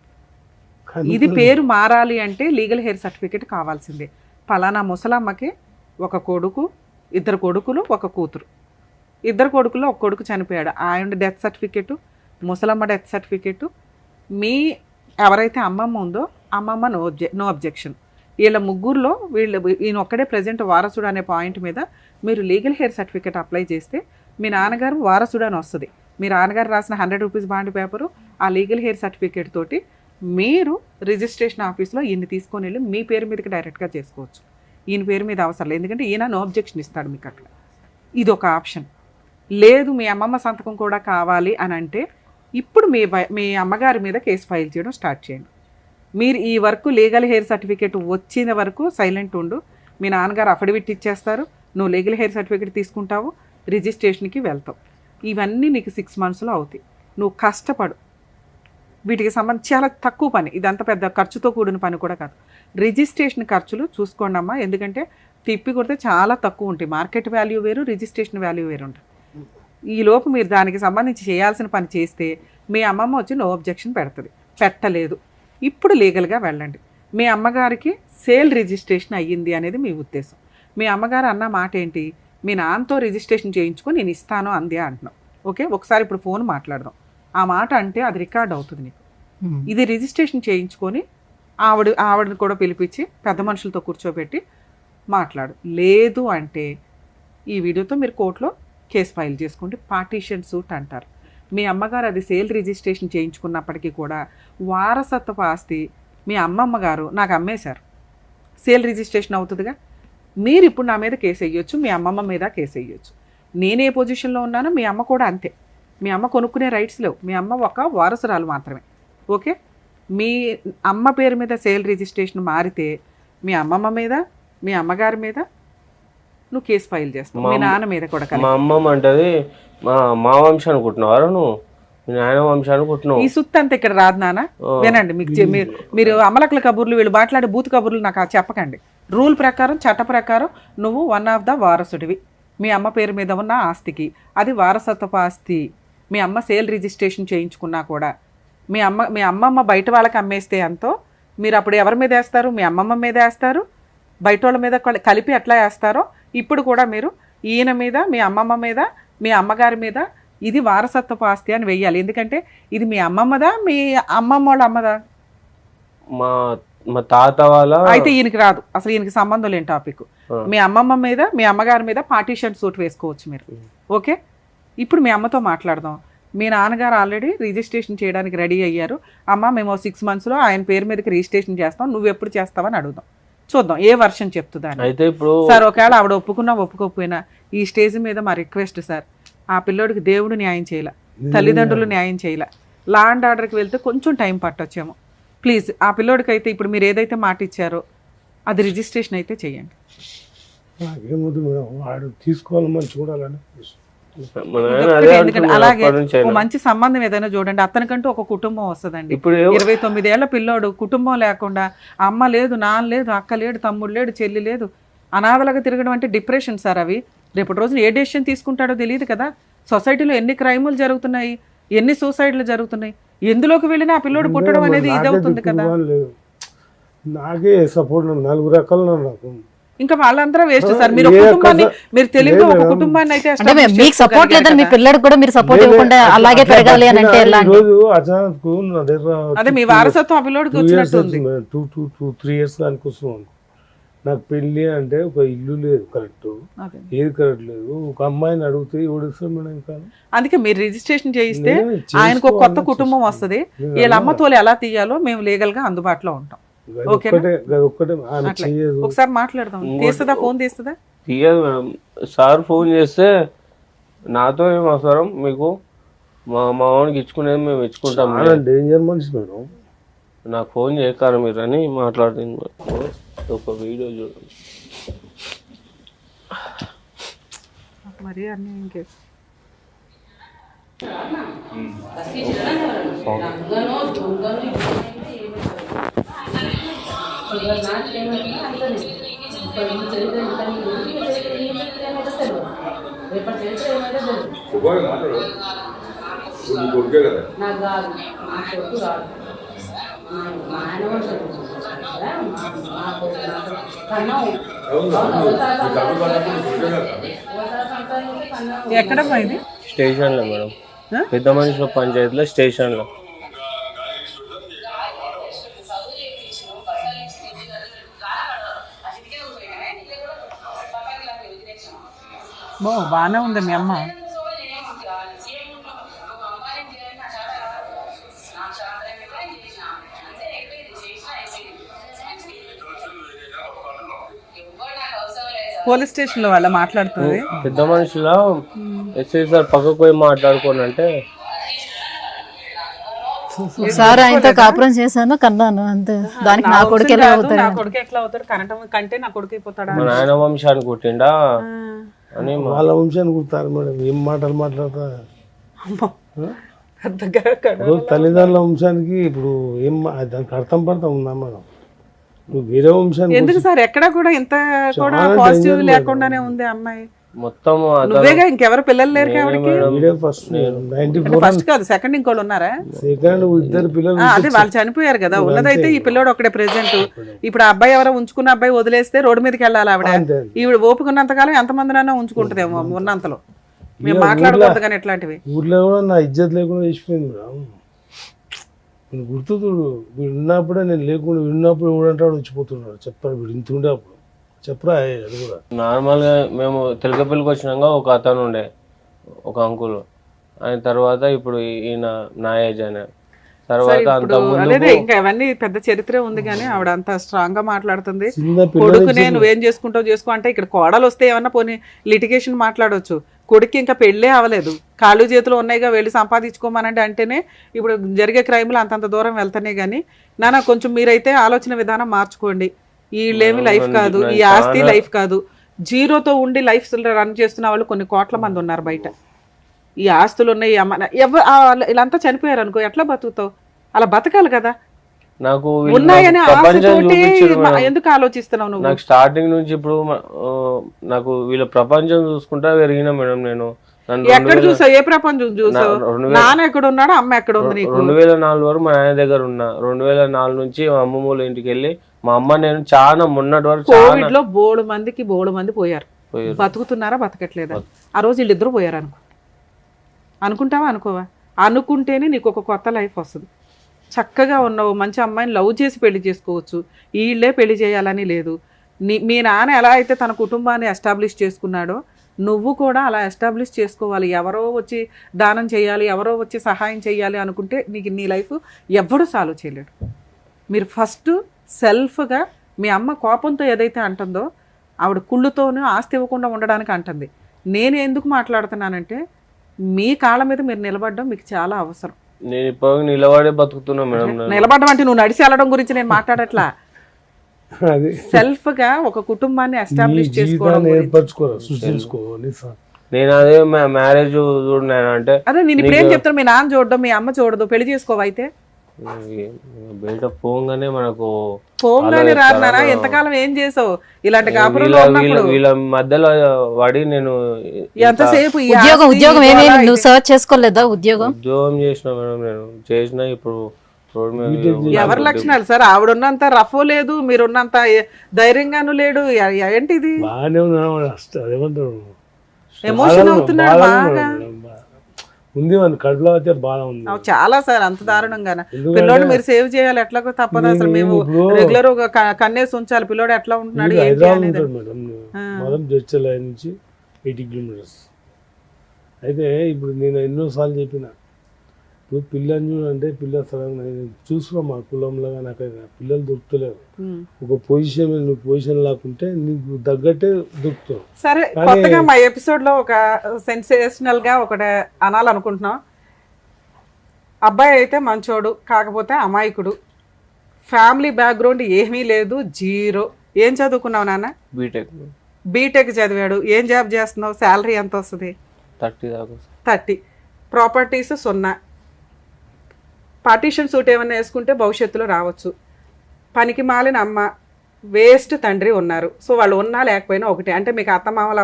ఇది పేరు మారాలి అంటే లీగల్ హెయిర్ సర్టిఫికేట్ కావాల్సిందే. పలానా ముసలమ్మకి ఒక కొడుకు, 2 కొడుకులు, 1 కూతురు. 2 కొడుకుల్లో 1 కొడుకు చనిపోయాడు, ఆయన డెత్ సర్టిఫికేటు, ముసలమ్మ డెత్ సర్టిఫికేటు, మీ ఎవరైతే అమ్మమ్మ ఉందో అమ్మమ్మ నో అబ్జెక్షన్. వీళ్ళ ముగ్గురులో ఈయన ఒక్కడే ప్రజెంట్ వారసుడు అనే పాయింట్ మీద మీరు లీగల్ హెయిర్ సర్టిఫికేట్ అప్లై చేస్తే మీ నాన్నగారు వారసుడు అని వస్తుంది. మీ నాన్నగారు రాసిన 100 రూపీస్ బాండ్ పేపరు, ఆ లీగల్ హెయిర్ సర్టిఫికేట్ తోటి మీరు రిజిస్ట్రేషన్ ఆఫీస్లో ఈయన్ని తీసుకొని వెళ్ళి మీ పేరు మీదకి డైరెక్ట్గా చేసుకోవచ్చు. ఈయన పేరు మీద అవసరం లేదు, ఎందుకంటే ఈయన నో అబ్జెక్షన్ ఇస్తాడు మీకు అక్కడ. ఇది ఒక ఆప్షన్. లేదు మీ అమ్మమ్మ సంతకం కూడా కావాలి అని అంటే ఇప్పుడు మీ అమ్మగారి మీద కేసు ఫైల్ చేయడం స్టార్ట్ చేయండి. మీరు ఈ వరకు లీగల్ హెయిర్ సర్టిఫికేట్ వచ్చిన వరకు సైలెంట్ ఉండు. మీ నాన్నగారు అఫిడవిట్ ఇచ్చేస్తారు, నువ్వు లీగల్ హెయిర్ సర్టిఫికేట్ తీసుకుంటావు, రిజిస్ట్రేషన్కి వెళ్తావు. ఇవన్నీ నీకు 6 మంత్స్లో అవుతాయి. నువ్వు కష్టపడు. వీటికి సంబంధించి చాలా తక్కువ పని, ఇదంతా పెద్ద ఖర్చుతో కూడిన పని కూడా కాదు. రిజిస్ట్రేషన్ ఖర్చులు చూసుకోండి అమ్మా, ఎందుకంటే తిప్పి కొడితే చాలా తక్కువ ఉంటాయి. మార్కెట్ వాల్యూ వేరు, రిజిస్ట్రేషన్ వాల్యూ వేరు ఉంటుంది. ఈలోపు మీరు దానికి సంబంధించి చేయాల్సిన పని చేస్తే మీ అమ్మమ్మ వచ్చి నో అబ్జెక్షన్ పెడుతుంది. పెట్టలేదు, ఇప్పుడు లీగల్గా వెళ్ళండి. మీ అమ్మగారికి సేల్ రిజిస్ట్రేషన్ అయ్యింది అనేది మీ ఉద్దేశం. మీ అమ్మగారు అన్న మాట ఏంటి, మీ నాన్నతో రిజిస్ట్రేషన్ చేయించుకొని నేను ఇస్తాను అందే అంటున్నావు. ఓకే, ఒకసారి ఇప్పుడు ఫోన్ మాట్లాడదాం. ఆ మాట అంటే అది రికార్డ్ అవుతుంది నీకు. ఇది రిజిస్ట్రేషన్ చేయించుకొని ఆవిడని కూడా పిలిపించి పెద్ద మనుషులతో కూర్చోబెట్టి మాట్లాడు. లేదు అంటే ఈ వీడియోతో మీరు కోర్టులో కేసు ఫైల్ చేసుకోండి. పార్టీషన్ సూట్ అంటారు. మీ అమ్మగారు అది సేల్ రిజిస్ట్రేషన్ చేయించుకున్నప్పటికీ కూడా వారసత్వపు ఆస్తి మీ అమ్మమ్మ గారు నాకు అమ్మేశారు, సేల్ రిజిస్ట్రేషన్ అవుతుందిగా. మీరు ఇప్పుడు నా మీద కేసు వేయొచ్చు, మీ అమ్మమ్మ మీద కేసు వేయొచ్చు. నేనే పొజిషన్లో ఉన్నానో మీ అమ్మ కూడా అంతే. మీ అమ్మ కొనుక్కునే రైట్స్ లేవు, మీ అమ్మ ఒక వారసురాలు మాత్రమే. ఓకే, మీ అమ్మ పేరు మీద సేల్ రిజిస్ట్రేషన్ మారితే మీ అమ్మమ్మ మీద, మీ అమ్మగారి మీద నువ్వు కేసు ఫైల్ చేస్తావు, మీ నాన్న మీద కూడా. మా అమ్మమ్మ అంటది మా వంశం అనుకుంటున్నావు, నువ్వు మీ నాయన వంశం అనుకుంటున్నావు. ఈ సుత్తి అంతా ఇక్కడ రాదు నాన్న. వినండి, మీరు అమలకుల కబుర్లు, వీళ్ళు మాట్లాడే బూత్ కబుర్లు నాకు చెప్పకండి. రూల్ ప్రకారం, చట్ట ప్రకారం నువ్వు వన్ ఆఫ్ ద వారసుడివి. మీ అమ్మ పేరు మీద ఉన్న ఆస్తికి అది వారసత్వపు ఆస్తి. మీ అమ్మ సేల్ రిజిస్ట్రేషన్ చేయించుకున్నా కూడా మీ అమ్మమ్మ బయట వాళ్ళకి అమ్మేస్తే ఎంతో మీరు అప్పుడు ఎవరి మీద వేస్తారు, మీ అమ్మమ్మ మీద వేస్తారు, బయట వాళ్ళ మీద కలిపి ఎట్లా వేస్తారో ఇప్పుడు కూడా మీరు ఈయన మీద, మీ అమ్మమ్మ మీద, మీ అమ్మగారి మీద ఇది వారసత్వపు ఆస్తి అని వెయ్యాలి. ఎందుకంటే ఇది మీ అమ్మమ్మదా, మీ అమ్మమ్మ వాళ్ళ అమ్మదా? మా తాత వాళ్ళ. అయితే ఈయనకి రాదు, అసలు ఈయనకి సంబంధం లేని టాపిక్. మీ అమ్మమ్మ మీద, మీ అమ్మగారి మీద పార్టీషన్ సూట్ వేసుకోవచ్చు మీరు. ఓకే, ఇప్పుడు మీ అమ్మతో మాట్లాడదాం. మీ నాన్నగారు ఆల్రెడీ రిజిస్ట్రేషన్ చేయడానికి రెడీ అయ్యారు. అమ్మ మేము 6 మంత్స్లో ఆయన పేరు మీదకి రిజిస్ట్రేషన్ చేస్తాం, నువ్వు ఎప్పుడు చేస్తావని అడుగుదాం, చూద్దాం ఏ వర్షన్ చెప్తుందా. అయితే ఇప్పుడు సార్ ఒకవేళ ఆవిడ ఒప్పుకున్నా ఒప్పుకోకపోయినా ఈ స్టేజ్ మీద మా రిక్వెస్ట్ సార్, ఆ పిల్లోడికి దేవుడు న్యాయం చేయాల, తల్లిదండ్రులు న్యాయం చేయాల. లా అండ్ ఆర్డర్కి వెళ్తే కొంచెం టైం పట్టొచ్చేమో. ప్లీజ్ ఆ పిల్లోడికి అయితే ఇప్పుడు మీరు ఏదైతే మాట ఇచ్చారో అది రిజిస్ట్రేషన్ అయితే చేయండి. అలాగే మంచి సంబంధం ఏదైనా చూడండి, అతనికంటూ ఒక కుటుంబం వస్తుందండి. 29 ఏళ్ల పిల్లోడు, కుటుంబం లేకుండా, అమ్మ లేదు, నాన్న లేదు, అక్క లేడు, తమ్ముడు లేడు, చెల్లి లేదు, అనాథలుగా తిరగడం అంటే డిప్రెషన్ సార్. అవి రేపటి రోజున ఏ డెసిషన్ తీసుకుంటాడో తెలియదు కదా. సొసైటీలో ఎన్ని క్రైములు జరుగుతున్నాయి, ఎన్ని సూసైడ్లు జరుగుతున్నాయి, ఎందులోకి వెళ్ళినా ఆ పిల్లోడు పుట్టడం అనేది ఇదవుతుంది కదా. నాకే సపోర్ట్ 4 రకాలు నాకు. ఇంకా వాళ్ళందరూ వేస్ట్ సార్. మీరు ఒక కుటుంబాన్ని, మీరు తెలివిగా ఒక కుటుంబాన్ని అయితే అంటే మీకు సపోర్ట్ లేదని మీ పిల్లడికి కూడా మీరు సపోర్ట్ ఇవ్వకుండా అలాగే పెరగాలి అని అంటే ఎలా? రోజు అచానక్ నా దగ్గర అదే మీ వారసత్వం ఆ పిల్లోడికి వచ్చినట్టు ఉంది. 2-3 years దానికి వస్తున్నాం. నాకు పెళ్లి అంటే ఒక ఇల్లు లేదు కరెక్ట్, ఏది కరెక్ట్ లేదు. ఒక అమ్మాయిని అడిగితే ఓడిస్తాం మేడం. ఇంకా అందుకే మీరు రిజిస్ట్రేషన్ చేయిస్తే ఆయనకు ఒక కొత్త కుటుంబం వస్తుంది. వీళ్ళ అమ్మతోలు ఎలా తీయాలో మేము లీగల్ గా అందుబాటులో ఉంటాం. ఒకసారి మాట్లాడదాం. తీస్తుందా? ఫోన్ తీస్తుందా? తీయదు మేడం. సార్ ఫోన్ చేస్తే నాతో ఏం అవసరం మీకు, మా మామూలుకి ఇచ్చుకునేది మేము ఇచ్చుకుంటాం. డేంజర్ మనిషి మేడం. నాకు ఫోన్ చేయకారు మీరు అని మాట్లాడుతుంది. ఒక వీడియో చూడండి. మరి అన్నీ ఇంకే ఎక్కడ పోయింది? స్టేషన్ లో మేడం, పెద్ద మనిషి పంచాయతీలో స్టేషన్ లో. బాగానే ఉంది మీ అమ్మ. పోలీస్ స్టేషన్ లో వాళ్ళ మాట్లాడుతుంది. పెద్ద మనుషులా ఎస్ఐ సార్ పక్కకు పోయి మాట్లాడుకోని అంటే సార్ ఆయనతో కాపురం చేశాను కన్నాను అంతే. దానికి నా కొడుకు ఎలా అవుతాడు? నా కొడుకు ఎట్లా అవుతాడు? కనటం కంటే నా కొడుకు అయిపోతాడా? మా నాయన వంశాన్ని కుట్టిండా అని వాళ్ళ వంశాన్ని కుడతారు మేడం. ఏం మాటలు మాట్లాడతా. తల్లిదండ్రుల వంశానికి ఇప్పుడు ఏం దానికి అర్థం పడతా ఉందా మేడం? వేరే వంశానికి ఎందుకు సార్? ఎక్కడ కూడా ఇంత కూడా పాజిటివ్ లేకుండానే ఉంది అమ్మాయి. మొత్తం నువ్వేగా, ఇంకెవరు పిల్లలు లేరు కాబట్టి. ఫస్ట్ కాదు, సెకండ్ ఇంకోళ్ళు ఉన్నారా? సెకండ్ ఇద్దరు పిల్లలు. అదే వాళ్ళు చనిపోయారు కదా. ఉన్నదైతే ఈ పిల్లోడు ఒకటే ప్రెసెంట్. ఇప్పుడు ఆ అబ్బాయి ఎవరో ఉంచుకున్న అబ్బాయి వదిలేస్తే రోడ్డు మీదకి వెళ్ళాలి ఆవిడ. ఈవిడ ఓపుకున్నంతకాలం ఎంతమందినైనా ఉంచుకుంటదేమో ఉన్నంతలో. మేము మాట్లాడకూడదు కానీ ఇట్లాంటివి. ఊర్లో కూడా నా ఇజ్జత్ లేకుండా చేసిపోయింది మేడం. గుర్తు చూడు, వీడు ఉన్నప్పుడే నేను లేకుండా విన్నప్పుడు ఎవడంటాడు వచ్చిపోతున్నాడు. చెప్పాడు వీడు ఇంత ఉండే అప్పుడు చెప్పరా. అది కూడా నార్మల్ గా మేము తెలకపల్లికి వచ్చినాక ఒక అతను ఉండే, ఒక అంకుల్. ఆయన తర్వాత ఇప్పుడు ఈయన నా ఏజ్ ఆయన తర్వాత అంత ఇంకా అవన్నీ పెద్ద చరిత్ర ఉంది కానీ ఆవిడ అంత స్ట్రాంగ్ గా మాట్లాడుతుంది. కొడుకునే నువ్వేం చేసుకుంటావు చేసుకో అంటే, ఇక్కడ కోడలు వస్తే ఏమన్నా పోనీ లిటిగేషన్ మాట్లాడవచ్చు. కొడుకు ఇంకా పెళ్ళే అవ్వలేదు, కాళ్ళు చేతులు ఉన్నాయిగా, వెళ్ళి సంపాదించుకోమనండి అంటేనే ఇప్పుడు జరిగే క్రైమ్లు అంతంత దూరం వెళ్తానే. కానీ నాన్న కొంచెం మీరైతే ఆలోచన విధానం మార్చుకోండి. వీళ్ళేమి లైఫ్ కాదు, ఈ ఆస్తి లైఫ్ కాదు. జీరోతో ఉండి లైఫ్ రన్ చేస్తున్న వాళ్ళు కొన్ని కోట్ల మంది ఉన్నారు బయట. ఈ ఆస్తులు ఉన్నాయి, వీళ్ళంతా చనిపోయారు అనుకో, ఎట్లా బతుకుతావు? అలా బతకాలి కదా. నాకు ఉన్నాయని ఆశతోటి ఎందుకు ఆలోచిస్తున్నావు నువ్వు? నాకు స్టార్టింగ్ నుంచి ఇప్పుడు నాకు వీళ్ళ ప్రపంచం చూసుకుంటా పెరిగిన మేడం. నేను ఎక్కడ చూసావు? ఏ ప్రపంచం చూసావు? నాన్న ఎక్కడ ఉన్నాడు, అమ్మ ఎక్కడ ఉంది? 2004 వరకు మా నాన్న దగ్గర ఉన్నా. 2004 నుంచి మా అమ్మమ్మూల ఇంటికి వెళ్ళి మా అమ్మ నేను చాలా మొన్నటి వరకు కోవిడ్ లో బోడు మంది పోయారు. బతుకుతున్నారా బతకట్లేదా? ఆ రోజు వీళ్ళిద్దరూ పోయారు అనుకుంటావా అనుకోవా? అనుకుంటేనే నీకు ఒక కొత్త లైఫ్ వస్తుంది. చక్కగా ఉన్నావు, మంచి అమ్మాయిని లవ్ చేసి పెళ్లి చేసుకోవచ్చు. వీళ్ళే పెళ్లి చేయాలని లేదు. మీ నాన్న ఎలా అయితే తన కుటుంబాన్ని ఎస్టాబ్లిష్ చేసుకున్నాడో నువ్వు కూడా అలా ఎస్టాబ్లిష్ చేసుకోవాలి. ఎవరో వచ్చి దానం చేయాలి, ఎవరో వచ్చి సహాయం చేయాలి అనుకుంటే నీ లైఫ్ ఎవ్వడూ సాల్వ్ చేయలేడు. మీరు ఫస్ట్ సెల్ఫ్గా, మీ అమ్మ కోపంతో ఏదైతే అంటుందో ఆవిడ కుళ్ళుతోనూ ఆస్తి ఇవ్వకుండా ఉండడానికి అంటుంది. నేను ఎందుకు మాట్లాడుతున్నానంటే మీ కాళ్ళ మీద మీరు నిలబడడం మీకు చాలా అవసరం. నేను ఇప్పుడు నిలబడే బతుకుతున్నా మేడం. నిలబడడం అంటే నువ్వు నడిచి వెళ్ళడం గురించి నేను మాట్లాడట్లా. సెల్ఫ్ గా ఒక కుటుంబాన్ని ఎస్టాబ్లిష్ చేసుకోవడం. నేను అదే మ్యారేజ్ చూడను అంటే అదే నేను ఇప్పుడు ఏం చెప్తాను, మీ నాన్న చూడడం, మీ అమ్మ చూడదు, పెళ్లి చేసుకోవా? అయితే బయట పోగానే మనకు పోగానే రాన్నారా? ఎంతకాలం ఏం చేసావు ఇలాంటి కాపురంలో ఉన్నప్పుడు? వీళ్ళ మధ్యలో పడి నేను ఎంతసేపు ఉద్యోగం ఏమేమి నువ్వు సర్చ్ చేసుకోలేదా? ఉద్యోగం చేసిన మేడం, నేను చేసిన. ఇప్పుడు రోడ్ మీద బీటెక్ ఎవరి లక్షణాలు సార్? ఆవిడున్నంత రఫ్ లేదు, మీరున్నంత ధైర్యంగాను లేడు. ఏంటిది? బాగానే ఉన్నాడు, అదేమంటారు ఎమోషన్ అవుతున్నాడు బాగా. ఉంది మన కడుపులో అయితే బాగా ఉంది. చాలా సార్, అంత దారుణంగానే. పిల్లోడు మీరు సేవ్ చేయాలి, ఎట్లాగో తప్పదు. అసలు మేము రెగ్యులర్ ఒక కన్నేసి ఉంచాలి. పిల్లోడు ఎట్లా ఉంటున్నాడు ఏంటి హైదరాబాద్ అనేది. ఉంటాడు మేడం, మొదటి జడ్చల్ నుంచి 80 కిలోమీటర్స్. అయితే ఇప్పుడు నేను ఎన్నోసార్లు చెప్పిన, ఇప్పుడు పిల్లని చూడంటే పిల్ల సడన్గా చూసుకున్నా మా కులంలో నాకు పిల్లలు దొరుకుతలేవు. ఒక పొజిషన్ మీద నువ్వు పొజిషన్ లాక్కుంటే నీకు తగ్గట్టే దొరుకుతావు. సరే, కొత్తగా మా ఎపిసోడ్ లో ఒక సెన్సేషనల్ గా ఒకటి అనాలనుకుంటున్నాం. అబ్బాయి అయితే మంచోడు, కాకపోతే అమాయకుడు, ఫ్యామిలీ బ్యాక్గ్రౌండ్ ఏమీ లేదు, జీరో. ఏం చదువుకున్నావు నాన్న? బీటెక్ చదివాడు. ఏం జాబ్ చేస్తున్నావు? శాలరీ ఎంత వస్తుంది? 30 దాకా. 30. ప్రాపర్టీస్ 0. పార్టీషన్ సూట్ ఏమన్నా వేసుకుంటే భవిష్యత్తులో రావచ్చు. పనికి మాలిన అమ్మ, వేస్ట్ తండ్రి ఉన్నారు. సో వాళ్ళు ఉన్నా లేకపోయినా ఒకటే. అంటే మీకు అత్తమామల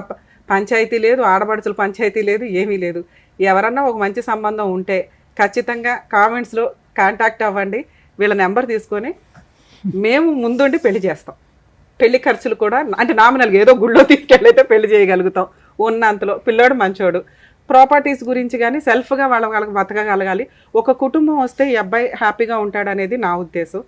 పంచాయతీ లేదు, ఆడపడుచుల పంచాయతీ లేదు, ఏమీ లేదు. ఎవరన్నా ఒక మంచి సంబంధం ఉంటే ఖచ్చితంగా కామెంట్స్లో కాంటాక్ట్ అవ్వండి. వీళ్ళ నెంబర్ తీసుకొని మేము ముందుండి పెళ్లి చేస్తాం. పెళ్లి ఖర్చులు కూడా అంటే నామినల్గా ఏదో గుళ్ళో తీసుకెళ్ళైతే పెళ్లి చేయగలుగుతాం ఉన్నంతలో. పిల్లోడు మంచోడు. ప్రాపర్టీస్ గురించి కానీ సెల్ఫ్గా వాళ్ళకి బతకగలగాలి. ఒక కుటుంబం వస్తే ఈ అబ్బాయి హ్యాపీగా ఉంటాడు అనేది నా ఉద్దేశం.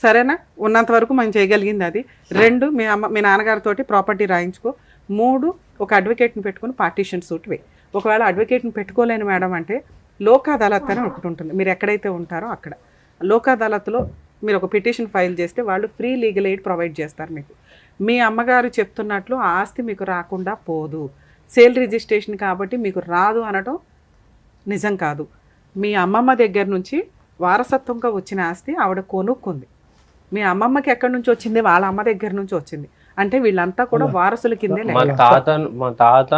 సరేనా? ఉన్నంత వరకు మనం చేయగలిగింది అది. 2, మీ నాన్నగారితో ప్రాపర్టీ రాయించుకో. 3, ఒక అడ్వకేట్ని పెట్టుకుని పార్టీషన్ సూట్ వేయి. ఒకవేళ అడ్వకేట్ని పెట్టుకోలేని మేడం అంటే లోక్ అదాలత్ అని ఒకటి ఉంటుంది. మీరు ఎక్కడైతే ఉంటారో అక్కడ లోక్ అదాలత్లో మీరు ఒక పిటిషన్ ఫైల్ చేస్తే వాళ్ళు ఫ్రీ లీగల్ ఎయిడ్ ప్రొవైడ్ చేస్తారు మీకు. మీ అమ్మగారు చెప్తున్నట్లు ఆ ఆస్తి మీకు రాకుండా పోదు. సేల్ రిజిస్ట్రేషన్ కాబట్టి మీకు రాదు అనటం నిజం కాదు. మీ అమ్మమ్మ దగ్గర నుంచి వారసత్వంగా వచ్చిన ఆస్తి ఆవిడ కొనుక్కుంది. మీ అమ్మమ్మకి ఎక్కడి నుంచి వచ్చింది? వాళ్ళ అమ్మ దగ్గర నుంచి వచ్చింది. అంటే వీళ్ళంతా కూడా వారసుల కిందే మా తాత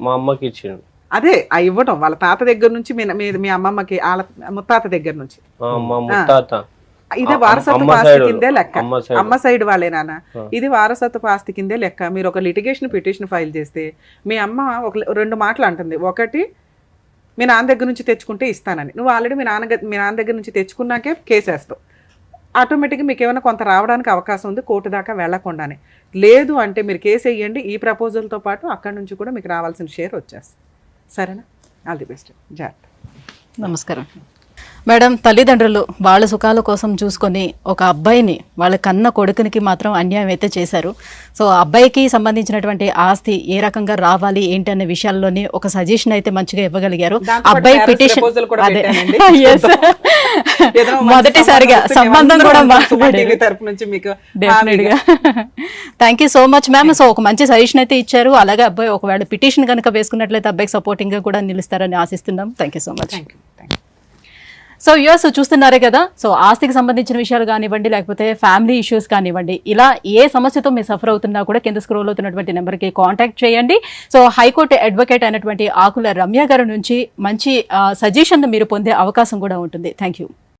మా అమ్మకి ఇచ్చిండు. అదే ఇవ్వటం వాళ్ళ తాత దగ్గర నుంచి మీ అమ్మమ్మకి వాళ్ళ ముత్తాత దగ్గర నుంచి. మా ముత్తాత ఇదే వారసత్వ ఆస్తి కిందే లెక్క. అమ్మ సైడ్ వాళ్ళే నాన్న. ఇది వారసత్వ ఆస్తి కిందే లెక్క. మీరు ఒక లిటిగేషన్ పిటిషన్ ఫైల్ చేస్తే మీ అమ్మ ఒక 2 మాటలు అంటుంది. ఒకటి, మీ నాన్న దగ్గర నుంచి తెచ్చుకుంటే ఇస్తానని. నువ్వు ఆల్రెడీ మీ నాన్న దగ్గర నుంచి తెచ్చుకున్నాకే కేసేస్తావు. ఆటోమేటిక్గా మీకు ఏమైనా కొంత రావడానికి అవకాశం ఉంది, కోర్టు దాకా వెళ్లకుండానే. లేదు అంటే మీరు కేసు వేయండి. ఈ ప్రపోజల్తో పాటు అక్కడి నుంచి కూడా మీకు రావాల్సిన షేర్ వచ్చేస్తుంది. సరేనా? All the best. జాగ్రత్త. నమస్కారం మేడం. తల్లిదండ్రులు వాళ్ళ సుఖాల కోసం చూసుకొని ఒక అబ్బాయిని, వాళ్ళ కన్న కొడుకునికి మాత్రం అన్యాయం అయితే చేశారు. సో అబ్బాయికి సంబంధించినటువంటి ఆస్తి ఏ రకంగా రావాలి ఏంటి అనే విషయాల్లోనే ఒక సజెషన్ అయితే మంచిగా ఇవ్వగలిగారు. అబ్బాయి పిటిషన్ అదే మొదటిసారిగా సంబంధం కూడా డెఫినెట్గా. Thank you so much ma'am. So ఒక మంచి సజెషన్ అయితే ఇచ్చారు. అలాగే అబ్బాయి ఒకవేళ పిటిషన్ కనుక వేసుకున్నట్లయితే అబ్బాయికి సపోర్టింగ్ గా కూడా నిలుస్తారని ఆశిస్తున్నాం. Thank you so much. So US చూస్తున్నారే కదా. సో ఆస్తికి సంబంధించిన విషయాలు కానివ్వండి, లేకపోతే ఫ్యామిలీ ఇష్యూస్ కానివ్వండి, ఇలా ఏ సమస్యతో మీరు సఫర్ అవుతున్నా కూడా కింద స్క్రోల్ అవుతున్నటువంటి నెంబర్కి కాంటాక్ట్ చేయండి. సో హైకోర్టు అడ్వకేట్ అయినటువంటి ఆకుల రమ్య గారి నుంచి మంచి సజెషన్ మీరు పొందే అవకాశం కూడా ఉంటుంది. Thank you.